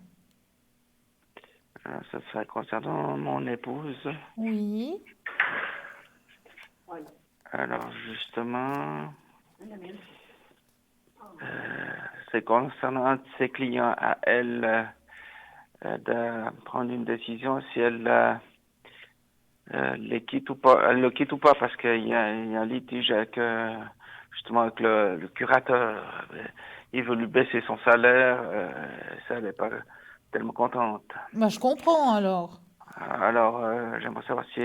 Ça serait concernant mon épouse. Oui. Alors, justement, c'est concernant un de ses clients à elle de prendre une décision si elle les quitte ou pas. Elle le quitte ou pas parce qu'il y a un litige avec, justement, avec le curateur. Il veut lui baisser son salaire. Ça, elle n'est pas tellement contente. Ben, je comprends alors. Alors, j'aimerais savoir si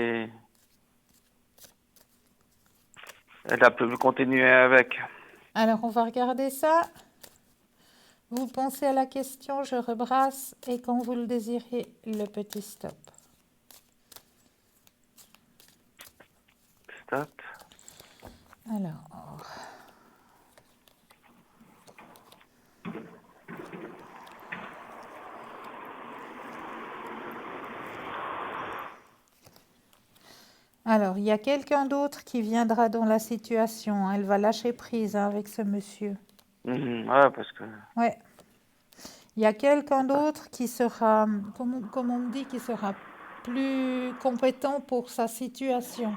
elle a pu continuer avec. Alors, on va regarder ça. Vous pensez à la question, je rebrasse et quand vous le désirez, le petit stop. Stop. Alors, il y a quelqu'un d'autre qui viendra dans la situation, hein. Elle va lâcher prise, hein, avec ce monsieur. Mhm, ouais, parce que Ouais. Il y a quelqu'un d'autre qui sera, comme on me dit, qui sera plus compétent pour sa situation.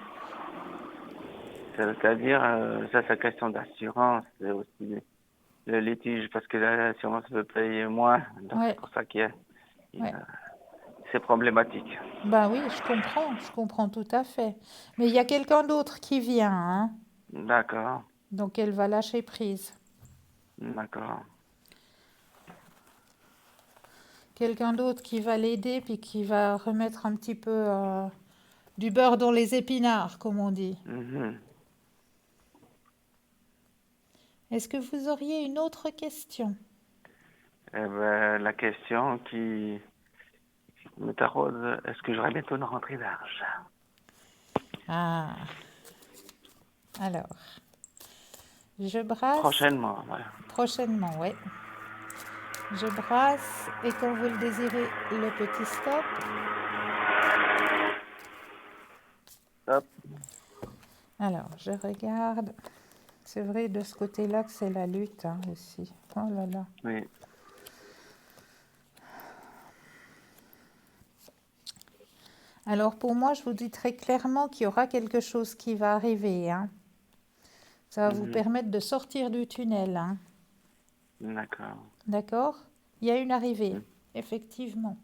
c'est-à-dire, ça, c'est question d'assurance, c'est aussi le litige, parce que l'assurance veut payer moins, donc c'est Ouais, pour ça ouais. c'est problématique. Bah oui, je comprends tout à fait. Mais il y a quelqu'un d'autre qui vient, hein. D'accord, Donc elle va lâcher prise. d'accord, Quelqu'un d'autre qui va l'aider puis qui va remettre un petit peu du beurre dans les épinards, comme on dit. mhm. Est-ce que vous auriez une autre question? Eh ben, la question qui me taraude, est-ce que j'aurai bientôt une rentrée d'argent? Ah, alors, je brasse Prochainement, ouais. prochainement, oui. Je brasse et quand vous le désirez, le petit stop. Hop, Alors, je regarde. C'est vrai de ce côté-là que c'est la lutte hein, aussi. Oh là là. Oui. Alors pour moi, je vous dis très clairement qu'il y aura quelque chose qui va arriver. Hein. Ça va vous Mhm. permettre de sortir du tunnel. Hein. D'accord. D'accord? Il y a une arrivée, Mhm. effectivement.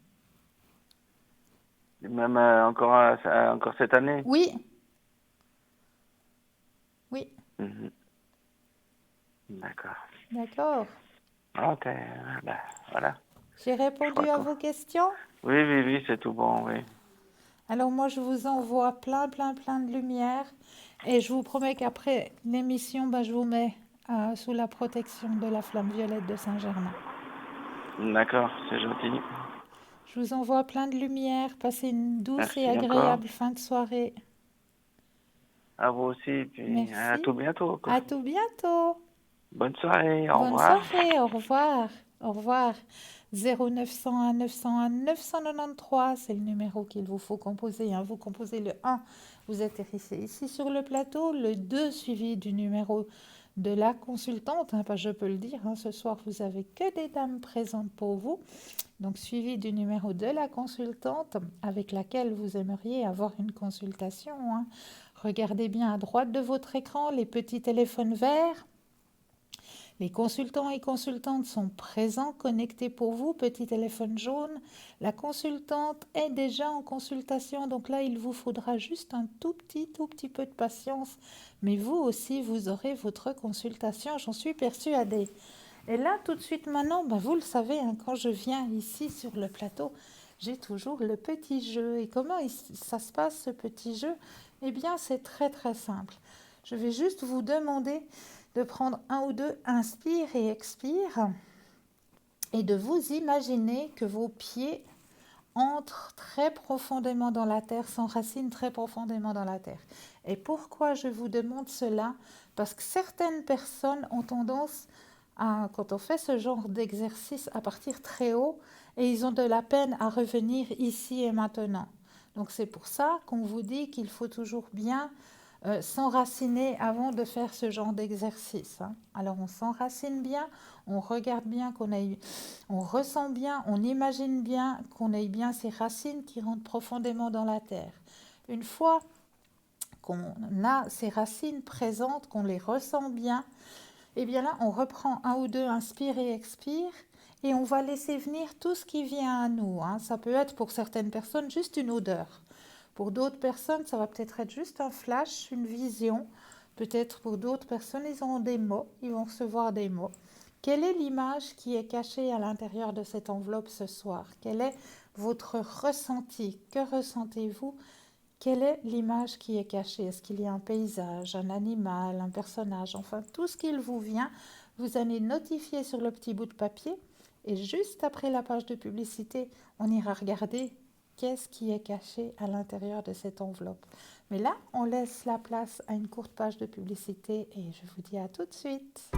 Et même encore cette année. Oui, oui, Mhm. D'accord. d'accord. Ok, ben, voilà. J'ai Je crois répondu à que... vos questions. Oui, oui, oui, c'est tout bon, oui. Alors moi, je vous envoie plein, plein, plein de lumière. Et je vous promets qu'après l'émission, je vous mets sous la protection de la flamme violette de Saint-Germain. D'accord, c'est gentil. Je vous envoie plein de lumière. Passez une douce et Merci encore. agréable fin de soirée. À vous aussi, puis à Merci. tout bientôt, quoi. À tout bientôt. Bonne soirée, au Bonne revoir. soirée. Au revoir. Au revoir. 0901 901 993, c'est le numéro qu'il vous faut composer. Hein. Vous composez le 1, vous atterrissez ici sur le plateau, le 2 suivi du numéro de la consultante. Hein, je peux le dire, hein, ce soir vous avez que des dames présentes pour vous. Donc suivi du numéro de la consultante avec laquelle vous aimeriez avoir une consultation. Hein. Regardez bien à droite de votre écran les petits téléphones verts. Les consultants et consultantes sont présents, connectés pour vous, petit téléphone jaune. La consultante est déjà en consultation, donc là, il vous faudra juste un tout petit peu de patience. Mais vous aussi, vous aurez votre consultation, j'en suis persuadée. Et là, tout de suite maintenant, vous le savez, hein, quand je viens ici sur le plateau, j'ai toujours le petit jeu. Et comment ça se passe, ce petit jeu? Eh bien, c'est très très simple. Je vais juste vous demander de prendre un ou deux inspire et expire et de vous imaginer que vos pieds entrent très profondément dans la terre, s'enracinent très profondément dans la terre. Et pourquoi je vous demande cela? Parce que certaines personnes ont tendance quand on fait ce genre d'exercice, à partir très haut et ils ont de la peine à revenir ici et maintenant. Donc c'est pour ça qu'on vous dit qu'il faut toujours bien s'enraciner avant de faire ce genre d'exercice. Hein. Alors on s'enracine bien, on regarde bien on ressent bien, on imagine bien qu'on ait bien ces racines qui rentrent profondément dans la terre. Une fois qu'on a ces racines présentes, qu'on les ressent bien, et bien là, on reprend un ou deux, inspire et expire, et on va laisser venir tout ce qui vient à nous. Hein. Ça peut être pour certaines personnes juste une odeur. Pour d'autres personnes, ça va peut-être être juste un flash, une vision. Peut-être pour d'autres personnes, ils ont des mots, ils vont recevoir des mots. Quelle est l'image qui est cachée à l'intérieur de cette enveloppe ce soir? Quel est votre ressenti? Que ressentez-vous? Quelle est l'image qui est cachée? Est-ce qu'il y a un paysage, un animal, un personnage? Enfin, tout ce qu'il vous vient, vous allez notifier sur le petit bout de papier. Et juste après la page de publicité, on ira regarder qu'est-ce qui est caché à l'intérieur de cette enveloppe. Mais là, on laisse la place à une courte page de publicité et je vous dis à tout de suite.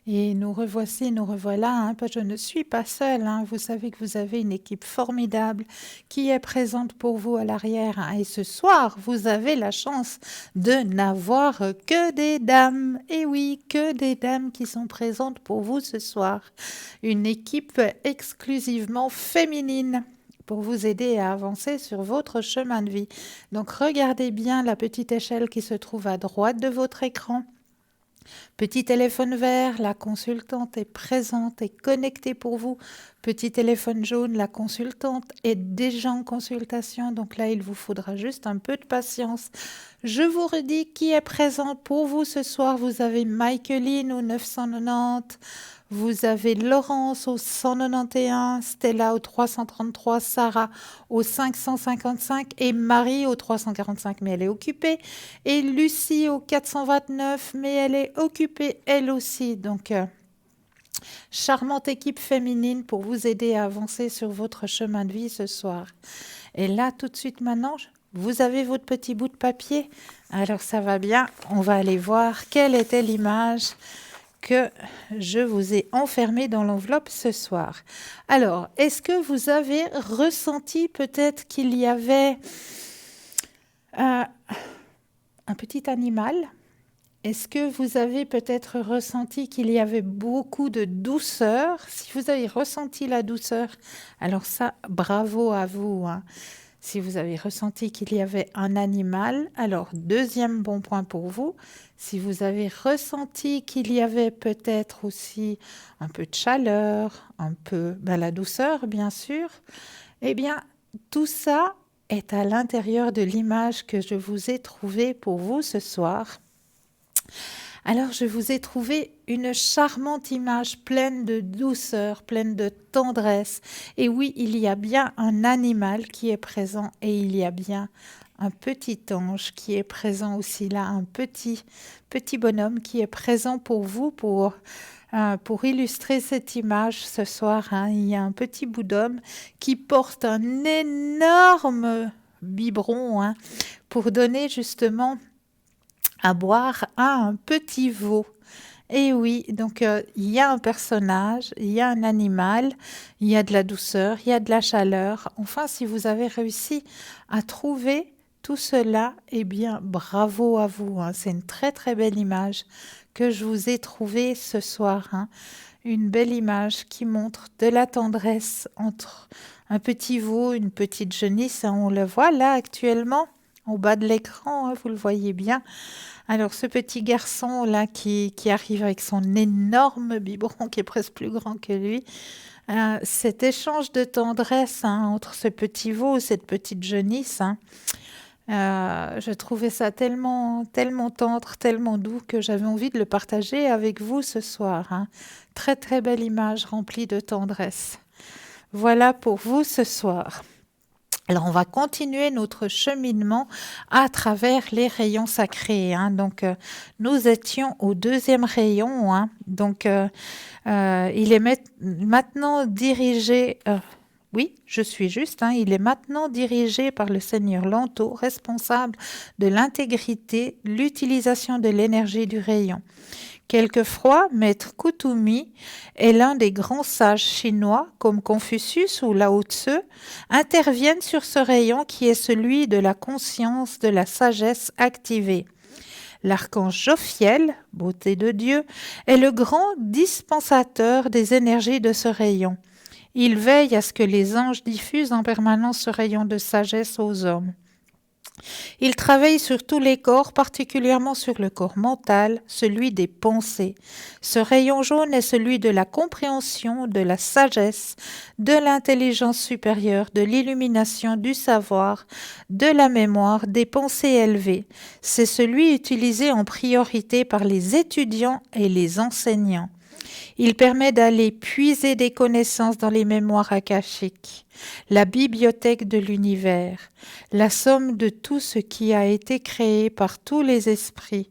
Et nous revoici, nous revoilà. Hein. Je ne suis pas seule. Hein. Vous savez que vous avez une équipe formidable qui est présente pour vous à l'arrière. Hein. Et ce soir, vous avez la chance de n'avoir que des dames. Et oui, que des dames qui sont présentes pour vous ce soir. Une équipe exclusivement féminine pour vous aider à avancer sur votre chemin de vie. Donc regardez bien la petite échelle qui se trouve à droite de votre écran. Petit téléphone vert, la consultante est présente et connectée pour vous. Petit téléphone jaune, la consultante est déjà en consultation. Donc là, il vous faudra juste un peu de patience. Je vous redis qui est présente pour vous ce soir. Vous avez Michaeline au 990. Vous avez Laurence au 191, Stella au 333, Sarah au 555 et Marie au 345, mais elle est occupée. Et Lucie au 429, mais elle est occupée elle aussi. Donc, charmante équipe féminine pour vous aider à avancer sur votre chemin de vie ce soir. Et là, tout de suite maintenant, vous avez votre petit bout de papier. Alors ça va bien, on va aller voir quelle était l'image que je vous ai enfermée dans l'enveloppe ce soir. Alors, est-ce que vous avez ressenti peut-être qu'il y avait un petit animal? Est-ce que vous avez peut-être ressenti qu'il y avait beaucoup de douceur? Si vous avez ressenti la douceur, alors ça, bravo à vous, hein. Si vous avez ressenti qu'il y avait un animal, alors deuxième bon point pour vous. Si vous avez ressenti qu'il y avait peut-être aussi un peu de chaleur, un peu la douceur, bien sûr, eh bien, tout ça est à l'intérieur de l'image que je vous ai trouvée pour vous ce soir. Alors, je vous ai trouvé une charmante image pleine de douceur, pleine de tendresse. Et oui, il y a bien un animal qui est présent et il y a bien un petit ange qui est présent aussi là, un petit bonhomme qui est présent pour vous, pour illustrer cette image ce soir. Hein. Il y a un petit bout d'homme qui porte un énorme biberon, hein, pour donner justement à boire à un petit veau. Et oui, donc il y a un personnage, il y a un animal, il y a de la douceur, il y a de la chaleur. Enfin, si vous avez réussi à trouver tout cela, eh bien, bravo à vous. Hein. C'est une très très belle image que je vous ai trouvée ce soir. Hein. Une belle image qui montre de la tendresse entre un petit veau, une petite genisse. Hein. On le voit là actuellement au bas de l'écran, hein, vous le voyez bien. Alors, ce petit garçon-là qui arrive avec son énorme biberon qui est presque plus grand que lui, cet échange de tendresse, hein, entre ce petit veau et cette petite genisse, hein, je trouvais ça tellement, tellement tendre, tellement doux que j'avais envie de le partager avec vous ce soir. Hein. Très, très belle image remplie de tendresse. Voilà pour vous ce soir. Alors, on va continuer notre cheminement à travers les rayons sacrés. Hein. Donc, nous étions au deuxième rayon. Hein. Donc, il est maintenant dirigé... oui, je suis juste. Hein, il est maintenant dirigé par le Seigneur Lanto, responsable de l'intégrité, l'utilisation de l'énergie du rayon. Quelquefois, Maître Kutumi et l'un des grands sages chinois, comme Confucius ou Lao Tzu, interviennent sur ce rayon qui est celui de la conscience, de la sagesse activée. L'archange Jophiel, beauté de Dieu, est le grand dispensateur des énergies de ce rayon. Il veille à ce que les anges diffusent en permanence ce rayon de sagesse aux hommes. Il travaille sur tous les corps, particulièrement sur le corps mental, celui des pensées. Ce rayon jaune est celui de la compréhension, de la sagesse, de l'intelligence supérieure, de l'illumination, du savoir, de la mémoire, des pensées élevées. C'est celui utilisé en priorité par les étudiants et les enseignants. Il permet d'aller puiser des connaissances dans les mémoires akashiques, la bibliothèque de l'univers, la somme de tout ce qui a été créé par tous les esprits.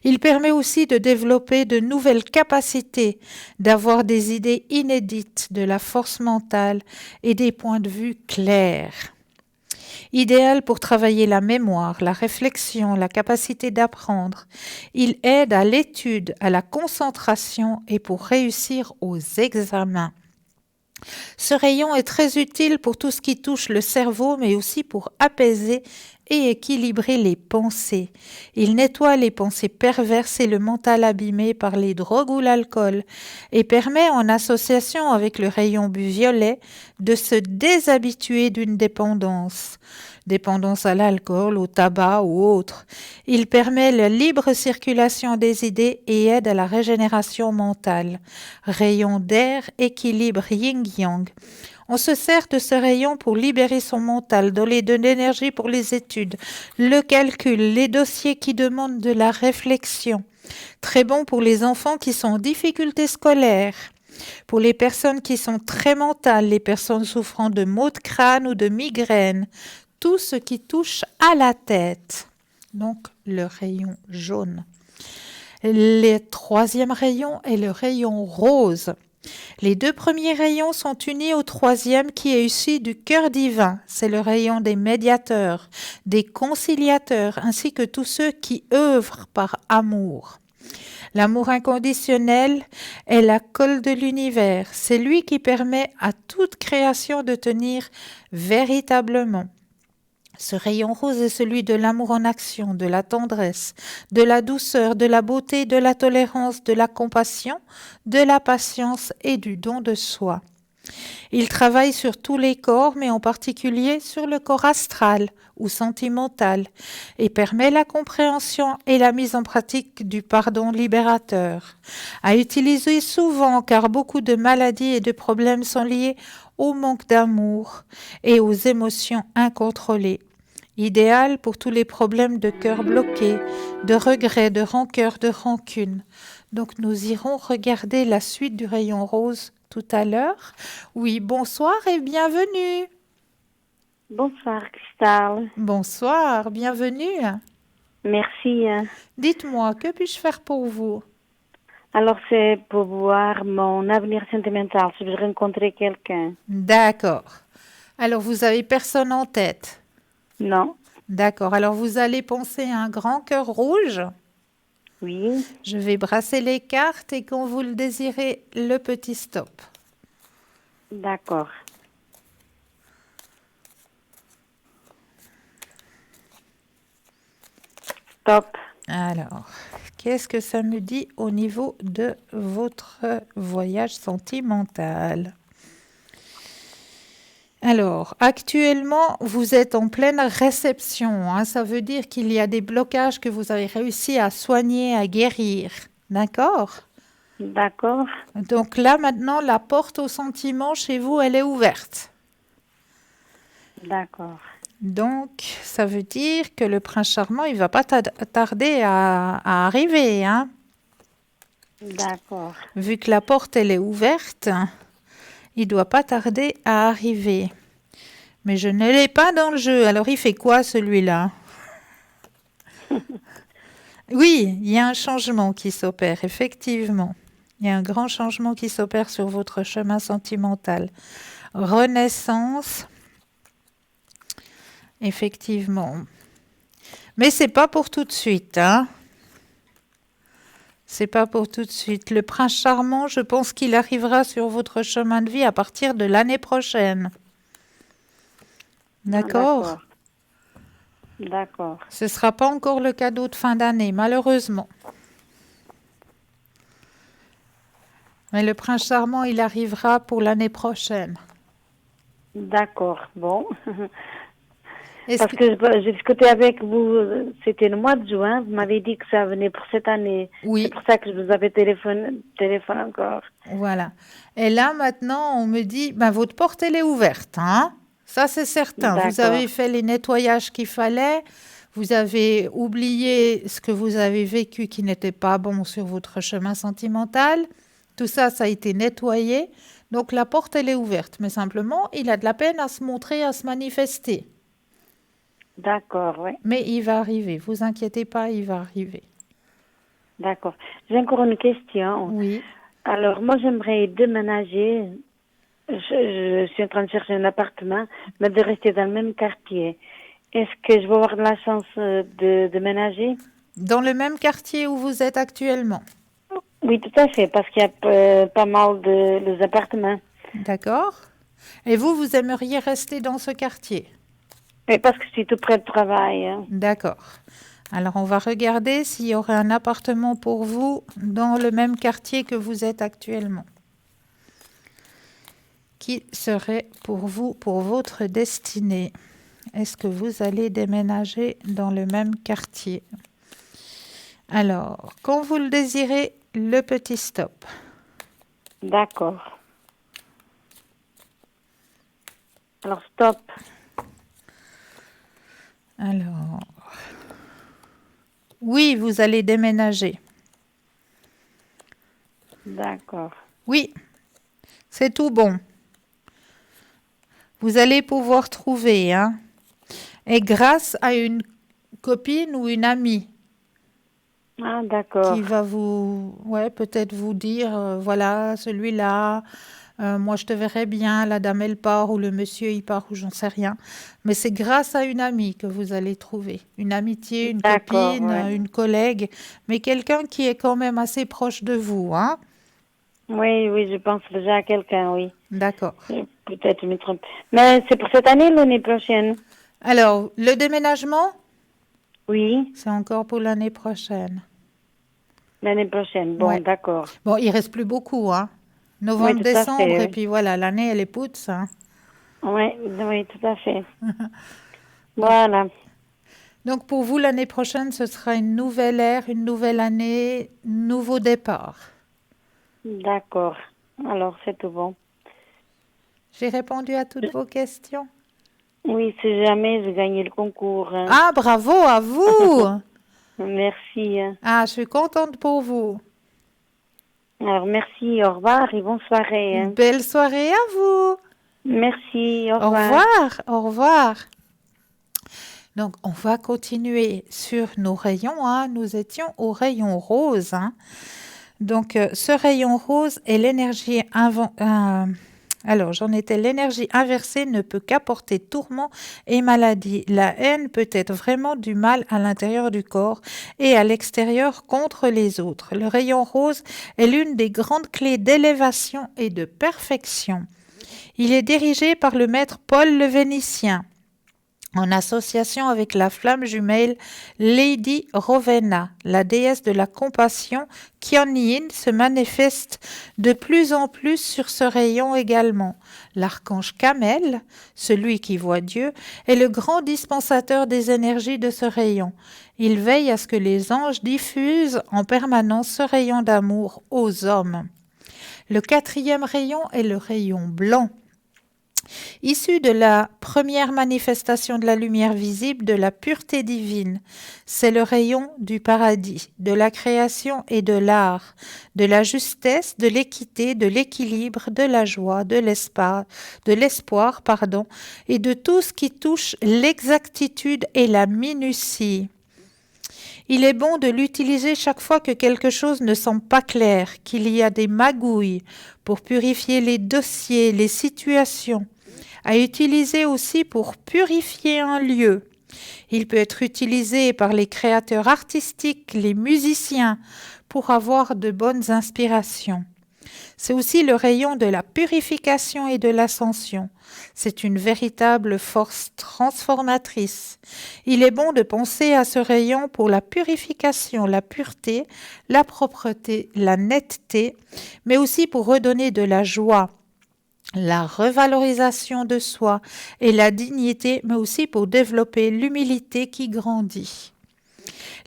Il permet aussi de développer de nouvelles capacités, d'avoir des idées inédites, de la force mentale et des points de vue clairs. Idéal pour travailler la mémoire, la réflexion, la capacité d'apprendre. Il aide à l'étude, à la concentration et pour réussir aux examens. Ce rayon est très utile pour tout ce qui touche le cerveau, mais aussi pour apaiser et équilibrer les pensées. Il nettoie les pensées perverses et le mental abîmé par les drogues ou l'alcool et permet, en association avec le rayon violet, de se déshabituer d'une dépendance à l'alcool, au tabac ou autre. Il permet la libre circulation des idées et aide à la régénération mentale. Rayon d'air, équilibre yin-yang. On se sert de ce rayon pour libérer son mental, donner de l'énergie pour les études, le calcul, les dossiers qui demandent de la réflexion. Très bon pour les enfants qui sont en difficulté scolaire. Pour les personnes qui sont très mentales, les personnes souffrant de maux de crâne ou de migraines, tout ce qui touche à la tête. Donc, le rayon jaune. Le troisième rayon est le rayon rose. Les 2 premiers rayons sont unis au 3e qui est issu du cœur divin. C'est le rayon des médiateurs, des conciliateurs, ainsi que tous ceux qui œuvrent par amour. L'amour inconditionnel est la colle de l'univers. C'est lui qui permet à toute création de tenir véritablement. Ce rayon rose est celui de l'amour en action, de la tendresse, de la douceur, de la beauté, de la tolérance, de la compassion, de la patience et du don de soi. Il travaille sur tous les corps, mais en particulier sur le corps astral ou sentimental, et permet la compréhension et la mise en pratique du pardon libérateur. À utiliser souvent, car beaucoup de maladies et de problèmes sont liés au manque d'amour et aux émotions incontrôlées. Idéal pour tous les problèmes de cœur bloqué, de regret, de rancœur, de rancune. Donc nous irons regarder la suite du rayon rose tout à l'heure. Oui, bonsoir et bienvenue. Bonsoir, Cristal. Bonsoir, bienvenue. Merci. Dites-moi, que puis-je faire pour vous? Alors, c'est pour voir mon avenir sentimental, si je rencontrer quelqu'un. D'accord. Alors, vous avez personne en tête? Non. D'accord. Alors, vous allez penser à un grand cœur rouge. Oui. Je vais brasser les cartes et quand vous le désirez, le petit stop. D'accord. Stop. Alors, qu'est-ce que ça me dit au niveau de votre voyage sentimental? Alors, actuellement, vous êtes en pleine réception, hein. Ça veut dire qu'il y a des blocages que vous avez réussi à soigner, à guérir. D'accord? D'accord. Donc là, maintenant, la porte au sentiment chez vous, elle est ouverte. D'accord. Donc, ça veut dire que le prince charmant, il va pas tarder à arriver, hein. D'accord. Vu que la porte, elle est ouverte, il doit pas tarder à arriver. Mais je ne l'ai pas dans le jeu. Alors, il fait quoi, celui-là? Oui, il y a un changement qui s'opère, effectivement. Il y a un grand changement qui s'opère sur votre chemin sentimental. Renaissance, effectivement. Mais c'est pas pour tout de suite, hein. C'est pas pour tout de suite. Le prince charmant, je pense qu'il arrivera sur votre chemin de vie à partir de l'année prochaine. D'accord? D'accord. Ce ne sera pas encore le cadeau de fin d'année, malheureusement. Mais le prince charmant, il arrivera pour l'année prochaine. D'accord. Bon. Est-ce Parce que j'ai discuté avec vous, c'était le mois de juin, vous m'avez dit que ça venait pour cette année. Oui. C'est pour ça que je vous avais téléphone encore. Voilà. Et là, maintenant, on me dit, ben, votre porte, elle est ouverte, hein? Ça, c'est certain. Vous D'accord. avez fait les nettoyages qu'il fallait. Vous avez oublié ce que vous avez vécu qui n'était pas bon sur votre chemin sentimental. Tout ça, ça a été nettoyé. Donc, la porte, elle est ouverte. Mais simplement, il a de la peine à se montrer, à se manifester. D'accord, oui. Mais il va arriver. Vous inquiétez pas, il va arriver. D'accord. J'ai encore une question. Oui. Alors, moi, j'aimerais déménager. Je suis en train de chercher un appartement, mais de rester dans le même quartier. Est-ce que je vais avoir de la chance de déménager? Dans le même quartier où vous êtes actuellement. Oui, tout à fait, parce qu'il y a pas mal de appartements. D'accord. Et vous, vous aimeriez rester dans ce quartier? Oui, parce que je suis tout près de travail. Hein. D'accord. Alors, on va regarder s'il y aurait un appartement pour vous dans le même quartier que vous êtes actuellement. Qui serait pour vous, pour votre destinée? Est-ce que vous allez déménager dans le même quartier? Alors, quand vous le désirez, le petit stop. D'accord. Alors, stop. Alors, oui, vous allez déménager. D'accord. Oui, c'est tout bon. Vous allez pouvoir trouver, hein. Et grâce à une copine ou une amie. Ah, d'accord. qui va ouais, peut-être vous dire, voilà, celui-là, moi je te verrais bien, la dame elle part ou le monsieur il part ou j'en sais rien. Mais c'est grâce à une amie que vous allez trouver. Une amitié, une D'accord, copine, ouais. une collègue, mais quelqu'un qui est quand même assez proche de vous, hein? Oui, oui, je pense déjà à quelqu'un, oui. D'accord. Peut-être je me trompe. Mais c'est pour cette année ou l'année prochaine? Alors, le déménagement, Oui, c'est encore pour l'année prochaine. l'année prochaine. Bon, Ouais. d'accord. Bon, il reste plus beaucoup, hein? Oui, Novembre, tout à décembre, fait, et oui. puis voilà, l'année, elle est pousse, hein. Oui, oui, tout à fait. Donc, Voilà. donc pour vous, l'année prochaine, ce sera une nouvelle ère, une nouvelle année, nouveau départ. D'accord. Alors, c'est tout bon. J'ai répondu à toutes vos questions. Oui, si jamais je gagnais le concours, hein. Ah, bravo à vous! Merci, hein. Ah, je suis contente pour vous. Alors, merci, au revoir et bonne soirée, hein. Belle soirée à vous. Merci, au Au revoir. revoir, au revoir. Donc, on va continuer sur nos rayons, hein. Nous étions au rayon rose, hein. Donc, ce rayon rose est l'énergie alors, j'en étais l'énergie inversée ne peut qu'apporter tourment et maladie. La haine peut être vraiment du mal à l'intérieur du corps et à l'extérieur contre les autres. Le rayon rose est l'une des grandes clés d'élévation et de perfection. Il est dirigé par le maître Paul le Vénitien, en association avec la flamme jumelle Lady Rowena, la déesse de la compassion. Kuan Yin se manifeste de plus en plus sur ce rayon également. L'archange Kamel, celui qui voit Dieu, est le grand dispensateur des énergies de ce rayon. Il veille à ce que les anges diffusent en permanence ce rayon d'amour aux hommes. Le quatrième rayon est le rayon blanc. Issu de la première manifestation de la lumière visible de la pureté divine, c'est le rayon du paradis, de la création et de l'art, de la justesse, de l'équité, de l'équilibre, de la joie, de l'espoir, et de tout ce qui touche l'exactitude et la minutie. Il est bon de l'utiliser chaque fois que quelque chose ne semble pas clair, qu'il y a des magouilles, pour purifier les dossiers, les situations. À utiliser aussi pour purifier un lieu. Il peut être utilisé par les créateurs artistiques, les musiciens, pour avoir de bonnes inspirations. C'est aussi le rayon de la purification et de l'ascension. C'est une véritable force transformatrice. Il est bon de penser à ce rayon pour la purification, la pureté, la propreté, la netteté, mais aussi pour redonner de la joie, la revalorisation de soi et la dignité, mais aussi pour développer l'humilité qui grandit.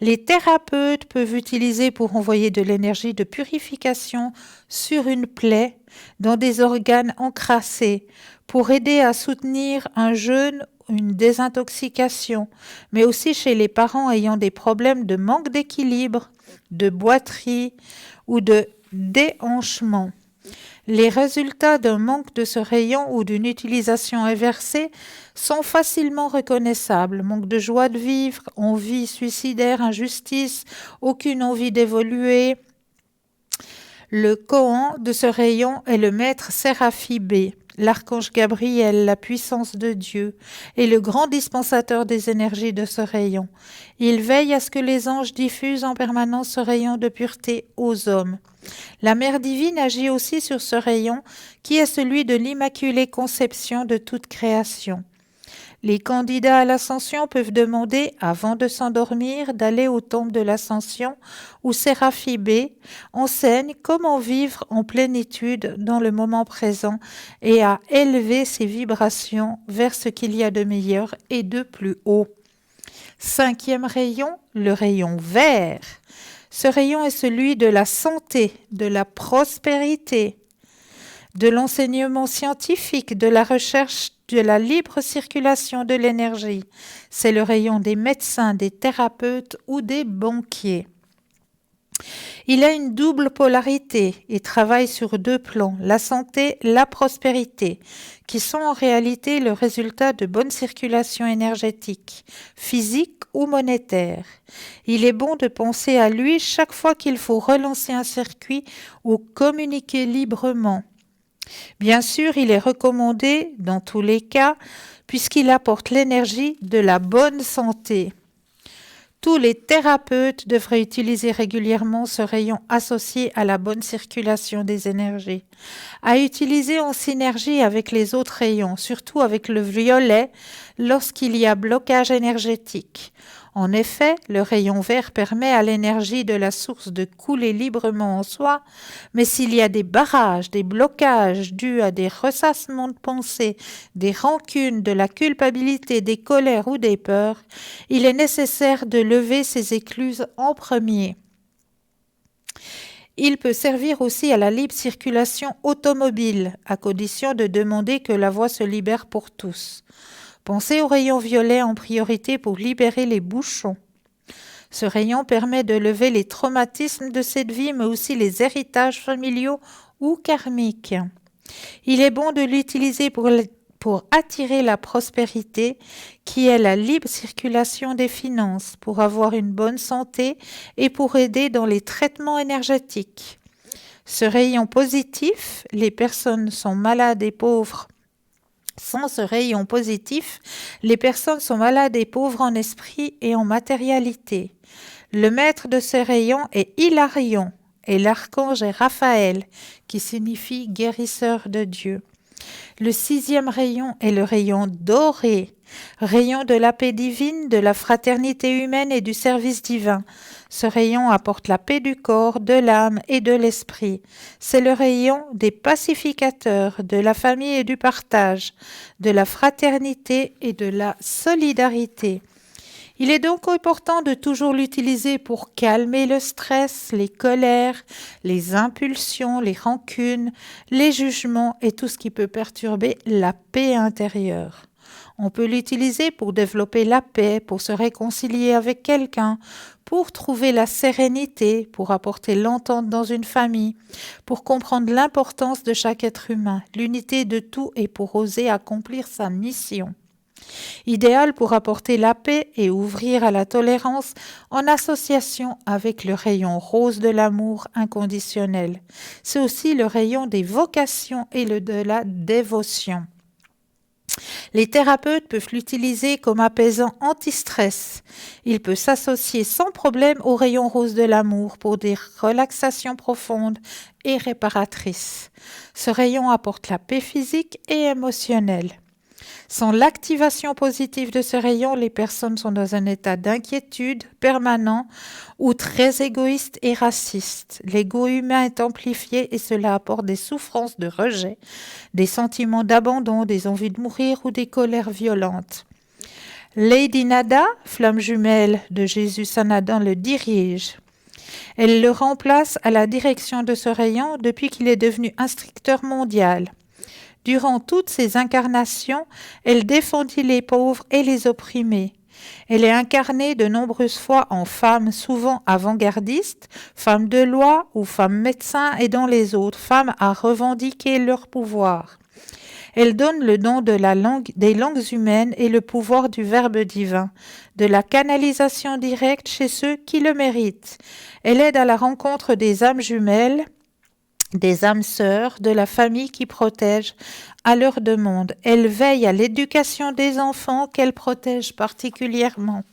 Les thérapeutes peuvent utiliser pour envoyer de l'énergie de purification sur une plaie, dans des organes encrassés, pour aider à soutenir un jeûne, une désintoxication, mais aussi chez les parents ayant des problèmes de manque d'équilibre, de boiterie ou de déhanchement. Les résultats d'un manque de ce rayon ou d'une utilisation inversée sont facilement reconnaissables. Manque de joie de vivre, envie suicidaire, injustice, aucune envie d'évoluer. Le koan de ce rayon est le maître Séraphi B, l'archange Gabriel, la puissance de Dieu, et le grand dispensateur des énergies de ce rayon. Il veille à ce que les anges diffusent en permanence ce rayon de pureté aux hommes. La Mère divine agit aussi sur ce rayon qui est celui de l'Immaculée Conception de toute création. Les candidats à l'Ascension peuvent demander, avant de s'endormir, d'aller au temple de l'Ascension où Séraphi B enseigne comment vivre en plénitude dans le moment présent et à élever ses vibrations vers ce qu'il y a de meilleur et de plus haut. Cinquième rayon, le rayon vert. Ce rayon est celui de la santé, de la prospérité, de l'enseignement scientifique, de la recherche, de la libre circulation de l'énergie. C'est le rayon des médecins, des thérapeutes ou des banquiers. Il a une double polarité et travaille sur deux plans, la santé, la prospérité, qui sont en réalité le résultat de bonne circulation énergétique, physique ou monétaire. Il est bon de penser à lui chaque fois qu'il faut relancer un circuit ou communiquer librement. Bien sûr, il est recommandé dans tous les cas, puisqu'il apporte l'énergie de la bonne santé. Tous les thérapeutes devraient utiliser régulièrement ce rayon associé à la bonne circulation des énergies, à utiliser en synergie avec les autres rayons, surtout avec le violet lorsqu'il y a blocage énergétique. En effet, le rayon vert permet à l'énergie de la source de couler librement en soi, mais s'il y a des barrages, des blocages dus à des ressassements de pensée, des rancunes, de la culpabilité, des colères ou des peurs, il est nécessaire de lever ces écluses en premier. Il peut servir aussi à la libre circulation automobile, à condition de demander que la voie se libère pour tous. Pensez au rayon violet en priorité pour libérer les bouchons. Ce rayon permet de lever les traumatismes de cette vie, mais aussi les héritages familiaux ou karmiques. Il est bon de l'utiliser pour attirer la prospérité, qui est la libre circulation des finances, pour avoir une bonne santé et pour aider dans les traitements énergétiques. Ce rayon positif, les personnes sont malades et pauvres. Sans ce rayon positif, les personnes sont malades et pauvres en esprit et en matérialité. Le maître de ce rayon est Hilarion et l'archange est Raphaël, qui signifie guérisseur de Dieu. Le 6e rayon est le rayon doré, rayon de la paix divine, de la fraternité humaine et du service divin. Ce rayon apporte la paix du corps, de l'âme et de l'esprit. C'est le rayon des pacificateurs, de la famille et du partage, de la fraternité et de la solidarité. Il est donc important de toujours l'utiliser pour calmer le stress, les colères, les impulsions, les rancunes, les jugements et tout ce qui peut perturber la paix intérieure. On peut l'utiliser pour développer la paix, pour se réconcilier avec quelqu'un, pour trouver la sérénité, pour apporter l'entente dans une famille, pour comprendre l'importance de chaque être humain, l'unité de tout et pour oser accomplir sa mission. Idéal pour apporter la paix et ouvrir à la tolérance en association avec le rayon rose de l'amour inconditionnel. C'est aussi le rayon des vocations et le de la dévotion. Les thérapeutes peuvent l'utiliser comme apaisant anti-stress. Il peut s'associer sans problème au rayon rose de l'amour pour des relaxations profondes et réparatrices. Ce rayon apporte la paix physique et émotionnelle. Sans l'activation positive de ce rayon, les personnes sont dans un état d'inquiétude permanent ou très égoïste et raciste. L'ego humain est amplifié et cela apporte des souffrances de rejet, des sentiments d'abandon, des envies de mourir ou des colères violentes. Lady Nada, flamme jumelle de Jésus Sanadan, le dirige. Elle le remplace à la direction de ce rayon depuis qu'il est devenu instructeur mondial. Durant toutes ses incarnations, elle défendit les pauvres et les opprimés. Elle est incarnée de nombreuses fois en femme, souvent avant-gardiste, femme de loi ou femme médecin aidant les autres, femmes à revendiquer leur pouvoir. Elle donne le don de des langues humaines et le pouvoir du verbe divin, de la canalisation directe chez ceux qui le méritent. Elle aide à la rencontre des âmes jumelles, des âmes sœurs, de la famille qui protège à leur demande. Elle veille à l'éducation des enfants qu'elle protège particulièrement.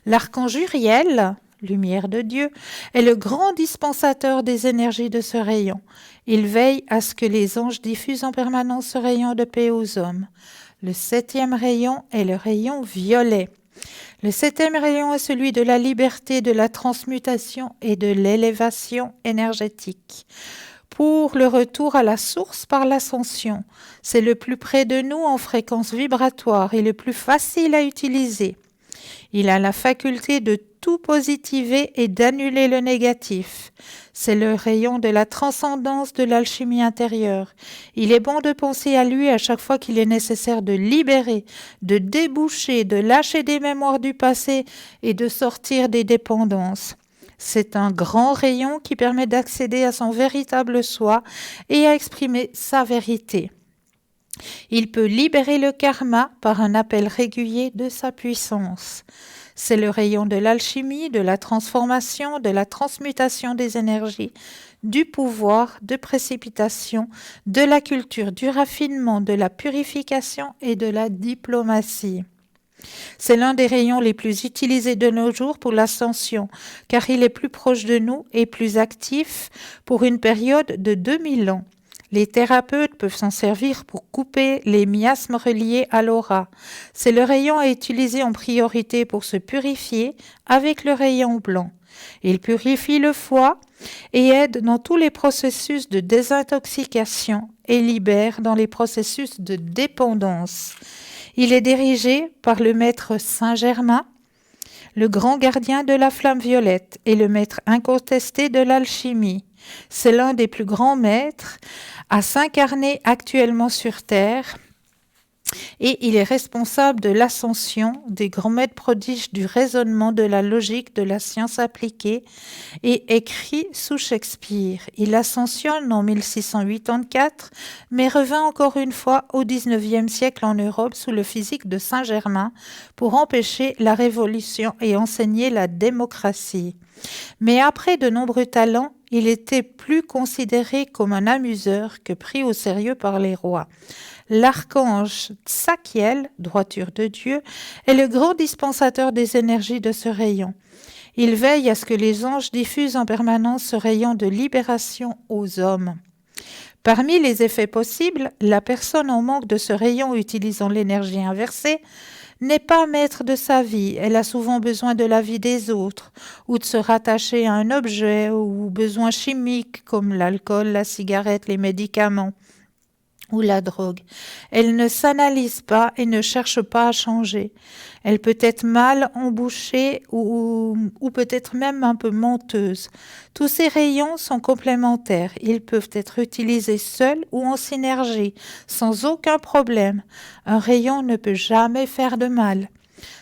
L'archange Uriel, lumière de Dieu, est le grand dispensateur des énergies de ce rayon. Il veille à ce que les anges diffusent en permanence ce rayon de paix aux hommes. Le 7e rayon est le rayon violet. Le 7e rayon est celui de la liberté, de la transmutation et de l'élévation énergétique. Pour le retour à la source par l'ascension. C'est le plus près de nous en fréquence vibratoire et le plus facile à utiliser. Il a la faculté de tout positiver et d'annuler le négatif. C'est le rayon de la transcendance de l'alchimie intérieure. Il est bon de penser à lui à chaque fois qu'il est nécessaire de libérer, de déboucher, de lâcher des mémoires du passé et de sortir des dépendances. C'est un grand rayon qui permet d'accéder à son véritable soi et à exprimer sa vérité. Il peut libérer le karma par un appel régulier de sa puissance. C'est le rayon de l'alchimie, de la transformation, de la transmutation des énergies, du pouvoir, de précipitation, de la culture, du raffinement, de la purification et de la diplomatie. C'est l'un des rayons les plus utilisés de nos jours pour l'ascension, car il est plus proche de nous et plus actif pour une période de 2000 ans. Les thérapeutes peuvent s'en servir pour couper les miasmes reliés à l'aura. C'est le rayon à utiliser en priorité pour se purifier avec le rayon blanc. Il purifie le foie et aide dans tous les processus de désintoxication et libère dans les processus de dépendance. Il est dirigé par le maître Saint-Germain, le grand gardien de la flamme violette et le maître incontesté de l'alchimie. C'est l'un des plus grands maîtres à s'incarner actuellement sur Terre et il est responsable de l'ascension des grands maîtres prodiges du raisonnement, de la logique, de la science appliquée et écrit sous Shakespeare. Il ascensionne en 1684 mais revint encore une fois au XIXe siècle en Europe sous le physique de Saint-Germain pour empêcher la révolution et enseigner la démocratie. Mais après de nombreux talents, il était plus considéré comme un amuseur que pris au sérieux par les rois. L'archange Tsakiel, droiture de Dieu, est le grand dispensateur des énergies de ce rayon. Il veille à ce que les anges diffusent en permanence ce rayon de libération aux hommes. Parmi les effets possibles, la personne en manque de ce rayon utilisant l'énergie inversée n'est pas maître de sa vie. Elle a souvent besoin de la vie des autres ou de se rattacher à un objet ou besoins chimiques comme l'alcool, la cigarette, les médicaments ou la drogue. Elle ne s'analyse pas et ne cherche pas à changer. Elle peut être mal embouchée ou peut-être même un peu menteuse. Tous ces rayons sont complémentaires. Ils peuvent être utilisés seuls ou en synergie, sans aucun problème. Un rayon ne peut jamais faire de mal.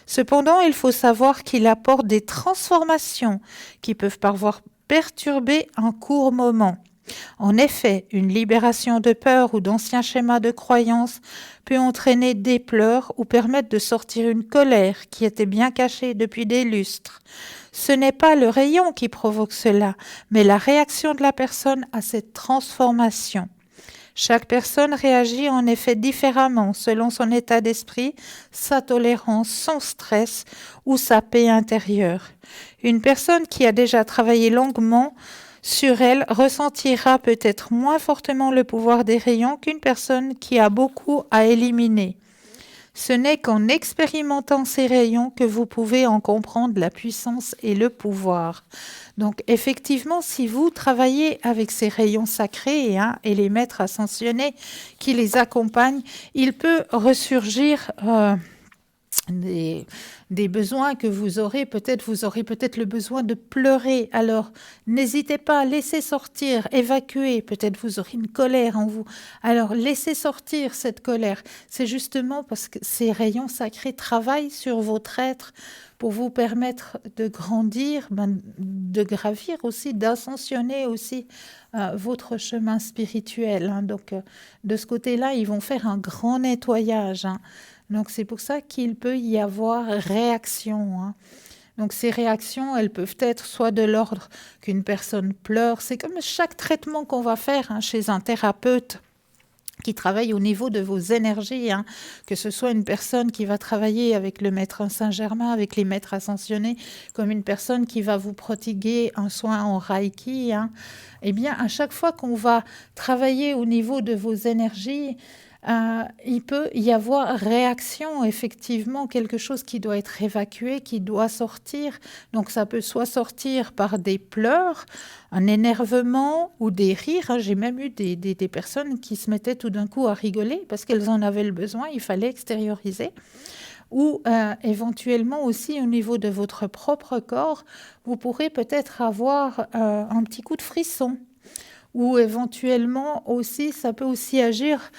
Cependant, il faut savoir qu'il apporte des transformations qui peuvent parfois perturber un court moment. En effet, une libération de peur ou d'anciens schémas de croyance peut entraîner des pleurs ou permettre de sortir une colère qui était bien cachée depuis des lustres. Ce n'est pas le rayon qui provoque cela, mais la réaction de la personne à cette transformation. Chaque personne réagit en effet différemment selon son état d'esprit, sa tolérance, son stress ou sa paix intérieure. Une personne qui a déjà travaillé longuement sur elle ressentira peut-être moins fortement le pouvoir des rayons qu'une personne qui a beaucoup à éliminer. Ce n'est qu'en expérimentant ces rayons que vous pouvez en comprendre la puissance et le pouvoir. Donc effectivement, si vous travaillez avec ces rayons sacrés et les maîtres ascensionnés qui les accompagnent, il peut ressurgir des besoins que vous aurez peut-être le besoin de pleurer. Alors, n'hésitez pas à laisser sortir, évacuer. Peut-être vous aurez une colère en vous. Alors, laissez sortir cette colère. C'est justement parce que ces rayons sacrés travaillent sur votre être pour vous permettre de grandir, de gravir aussi, d'ascensionner aussi votre chemin spirituel. Donc, de ce côté-là, ils vont faire un grand nettoyage. Donc, c'est pour ça qu'il peut y avoir réaction. Donc, ces réactions, elles peuvent être soit de l'ordre qu'une personne pleure. C'est comme chaque traitement qu'on va faire chez un thérapeute qui travaille au niveau de vos énergies, que ce soit une personne qui va travailler avec le maître Saint-Germain, avec les maîtres ascensionnés, comme une personne qui va vous prodiguer un soin en Reiki. Eh bien, à chaque fois qu'on va travailler au niveau de vos énergies, il peut y avoir réaction, effectivement, quelque chose qui doit être évacué, qui doit sortir. Donc ça peut soit sortir par des pleurs, un énervement ou des rires. J'ai même eu des personnes qui se mettaient tout d'un coup à rigoler parce qu'elles en avaient le besoin, il fallait extérioriser. Ou éventuellement aussi au niveau de votre propre corps, vous pourrez peut-être avoir un petit coup de frisson. Ou éventuellement aussi, ça peut aussi agir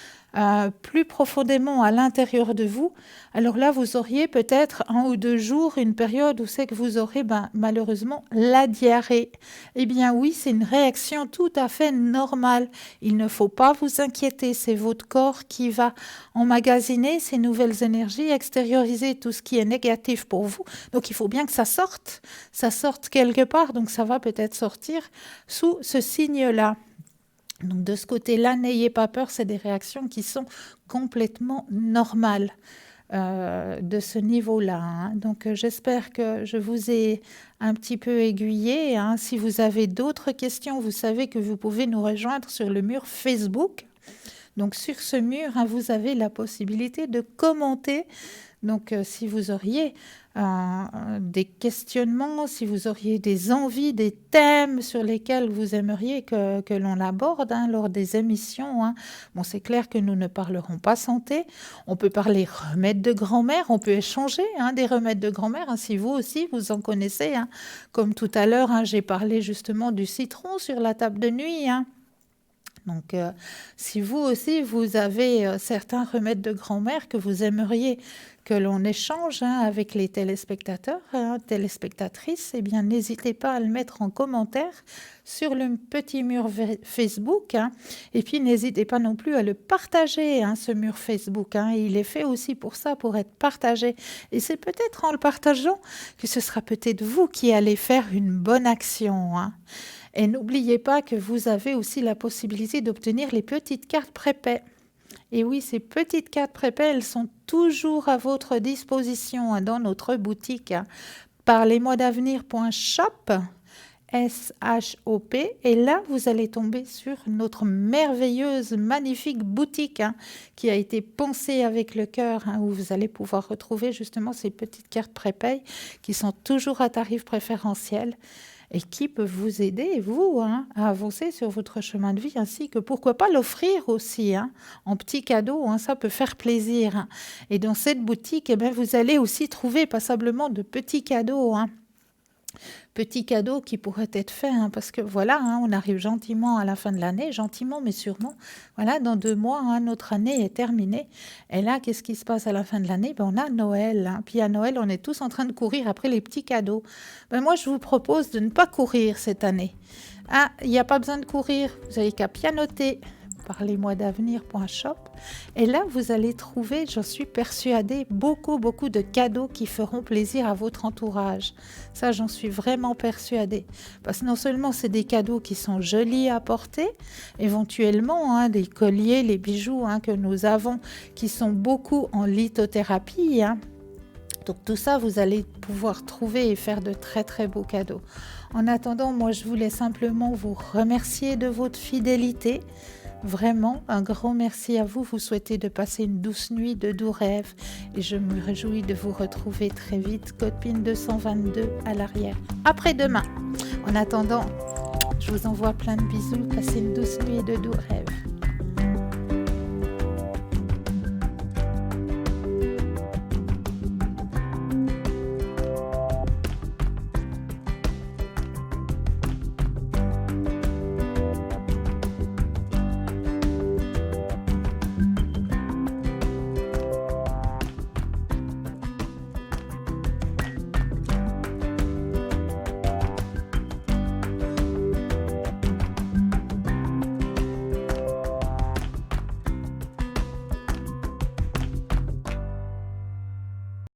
plus profondément à l'intérieur de vous, alors là, vous auriez peut-être 1 ou 2 jours, une période où c'est que vous aurez malheureusement la diarrhée. Eh bien oui, c'est une réaction tout à fait normale. Il ne faut pas vous inquiéter, c'est votre corps qui va emmagasiner ces nouvelles énergies, extérioriser tout ce qui est négatif pour vous. Donc il faut bien que ça sorte quelque part, donc ça va peut-être sortir sous ce signe-là. Donc de ce côté-là, n'ayez pas peur, c'est des réactions qui sont complètement normales de ce niveau-là. Hein. Donc j'espère que je vous ai un petit peu aiguillé. Hein. Si vous avez d'autres questions, vous savez que vous pouvez nous rejoindre sur le mur Facebook. Donc sur ce mur, hein, vous avez la possibilité de commenter. Donc si vous auriez des questionnements, si vous auriez des envies, des thèmes sur lesquels vous aimeriez que l'on aborde hein, lors des émissions. Hein. Bon, c'est clair que nous ne parlerons pas santé. On peut parler remèdes de grand-mère, on peut échanger hein, des remèdes de grand-mère. Hein, si vous aussi, vous en connaissez. Hein. Comme tout à l'heure, hein, j'ai parlé justement du citron sur la table de nuit. Hein. Donc, si vous aussi, vous avez certains remèdes de grand-mère que vous aimeriez que l'on échange hein, avec les téléspectateurs, hein, téléspectatrices, eh bien, n'hésitez pas à le mettre en commentaire sur le petit mur Facebook. Hein. Et puis, n'hésitez pas non plus à le partager, hein, ce mur Facebook. Hein. Il est fait aussi pour ça, pour être partagé. Et c'est peut-être en le partageant que ce sera peut-être vous qui allez faire une bonne action. Hein. Et n'oubliez pas que vous avez aussi la possibilité d'obtenir les petites cartes prépaies. Et oui, ces petites cartes prépaies, elles sont toujours à votre disposition hein, dans notre boutique. Hein. Parlez-moi-d'avenir.shop, S-H-O-P. Et là, vous allez tomber sur notre merveilleuse, magnifique boutique hein, qui a été pensée avec le cœur, hein, où vous allez pouvoir retrouver justement ces petites cartes prépaies qui sont toujours à tarif préférentiel. Et qui peut vous aider, vous, hein, à avancer sur votre chemin de vie, ainsi que pourquoi pas l'offrir aussi, hein, en petit cadeau, hein, ça peut faire plaisir. Hein. Et dans cette boutique, eh bien, vous allez aussi trouver passablement de petits cadeaux, hein. Petits cadeaux qui pourraient être faits, hein, parce que voilà, hein, on arrive gentiment à la fin de l'année, gentiment mais sûrement. Voilà, dans 2 mois, hein, notre année est terminée. Et là, qu'est-ce qui se passe à la fin de l'année? Ben, on a Noël. Hein. Puis à Noël, on est tous en train de courir après les petits cadeaux. Ben, moi, je vous propose de ne pas courir cette année. Ah, il n'y a pas besoin de courir. Vous n'avez qu'à pianoter. Parlez-moi-d'avenir.shop. Et là, vous allez trouver, j'en suis persuadée, beaucoup de cadeaux qui feront plaisir à votre entourage. Ça, j'en suis vraiment persuadée. Parce que non seulement c'est des cadeaux qui sont jolis à porter, éventuellement, hein, des colliers, les bijoux hein, que nous avons, qui sont beaucoup en lithothérapie. Hein. Donc tout ça, vous allez pouvoir trouver et faire de très beaux cadeaux. En attendant, moi, je voulais simplement vous remercier de votre fidélité. Vraiment, un grand merci à vous. Vous souhaitez de passer une douce nuit, de doux rêves. Et je me réjouis de vous retrouver très vite. Code PIN 222 à l'arrière. Après-demain. En attendant, je vous envoie plein de bisous. Passez une douce nuit et de doux rêves.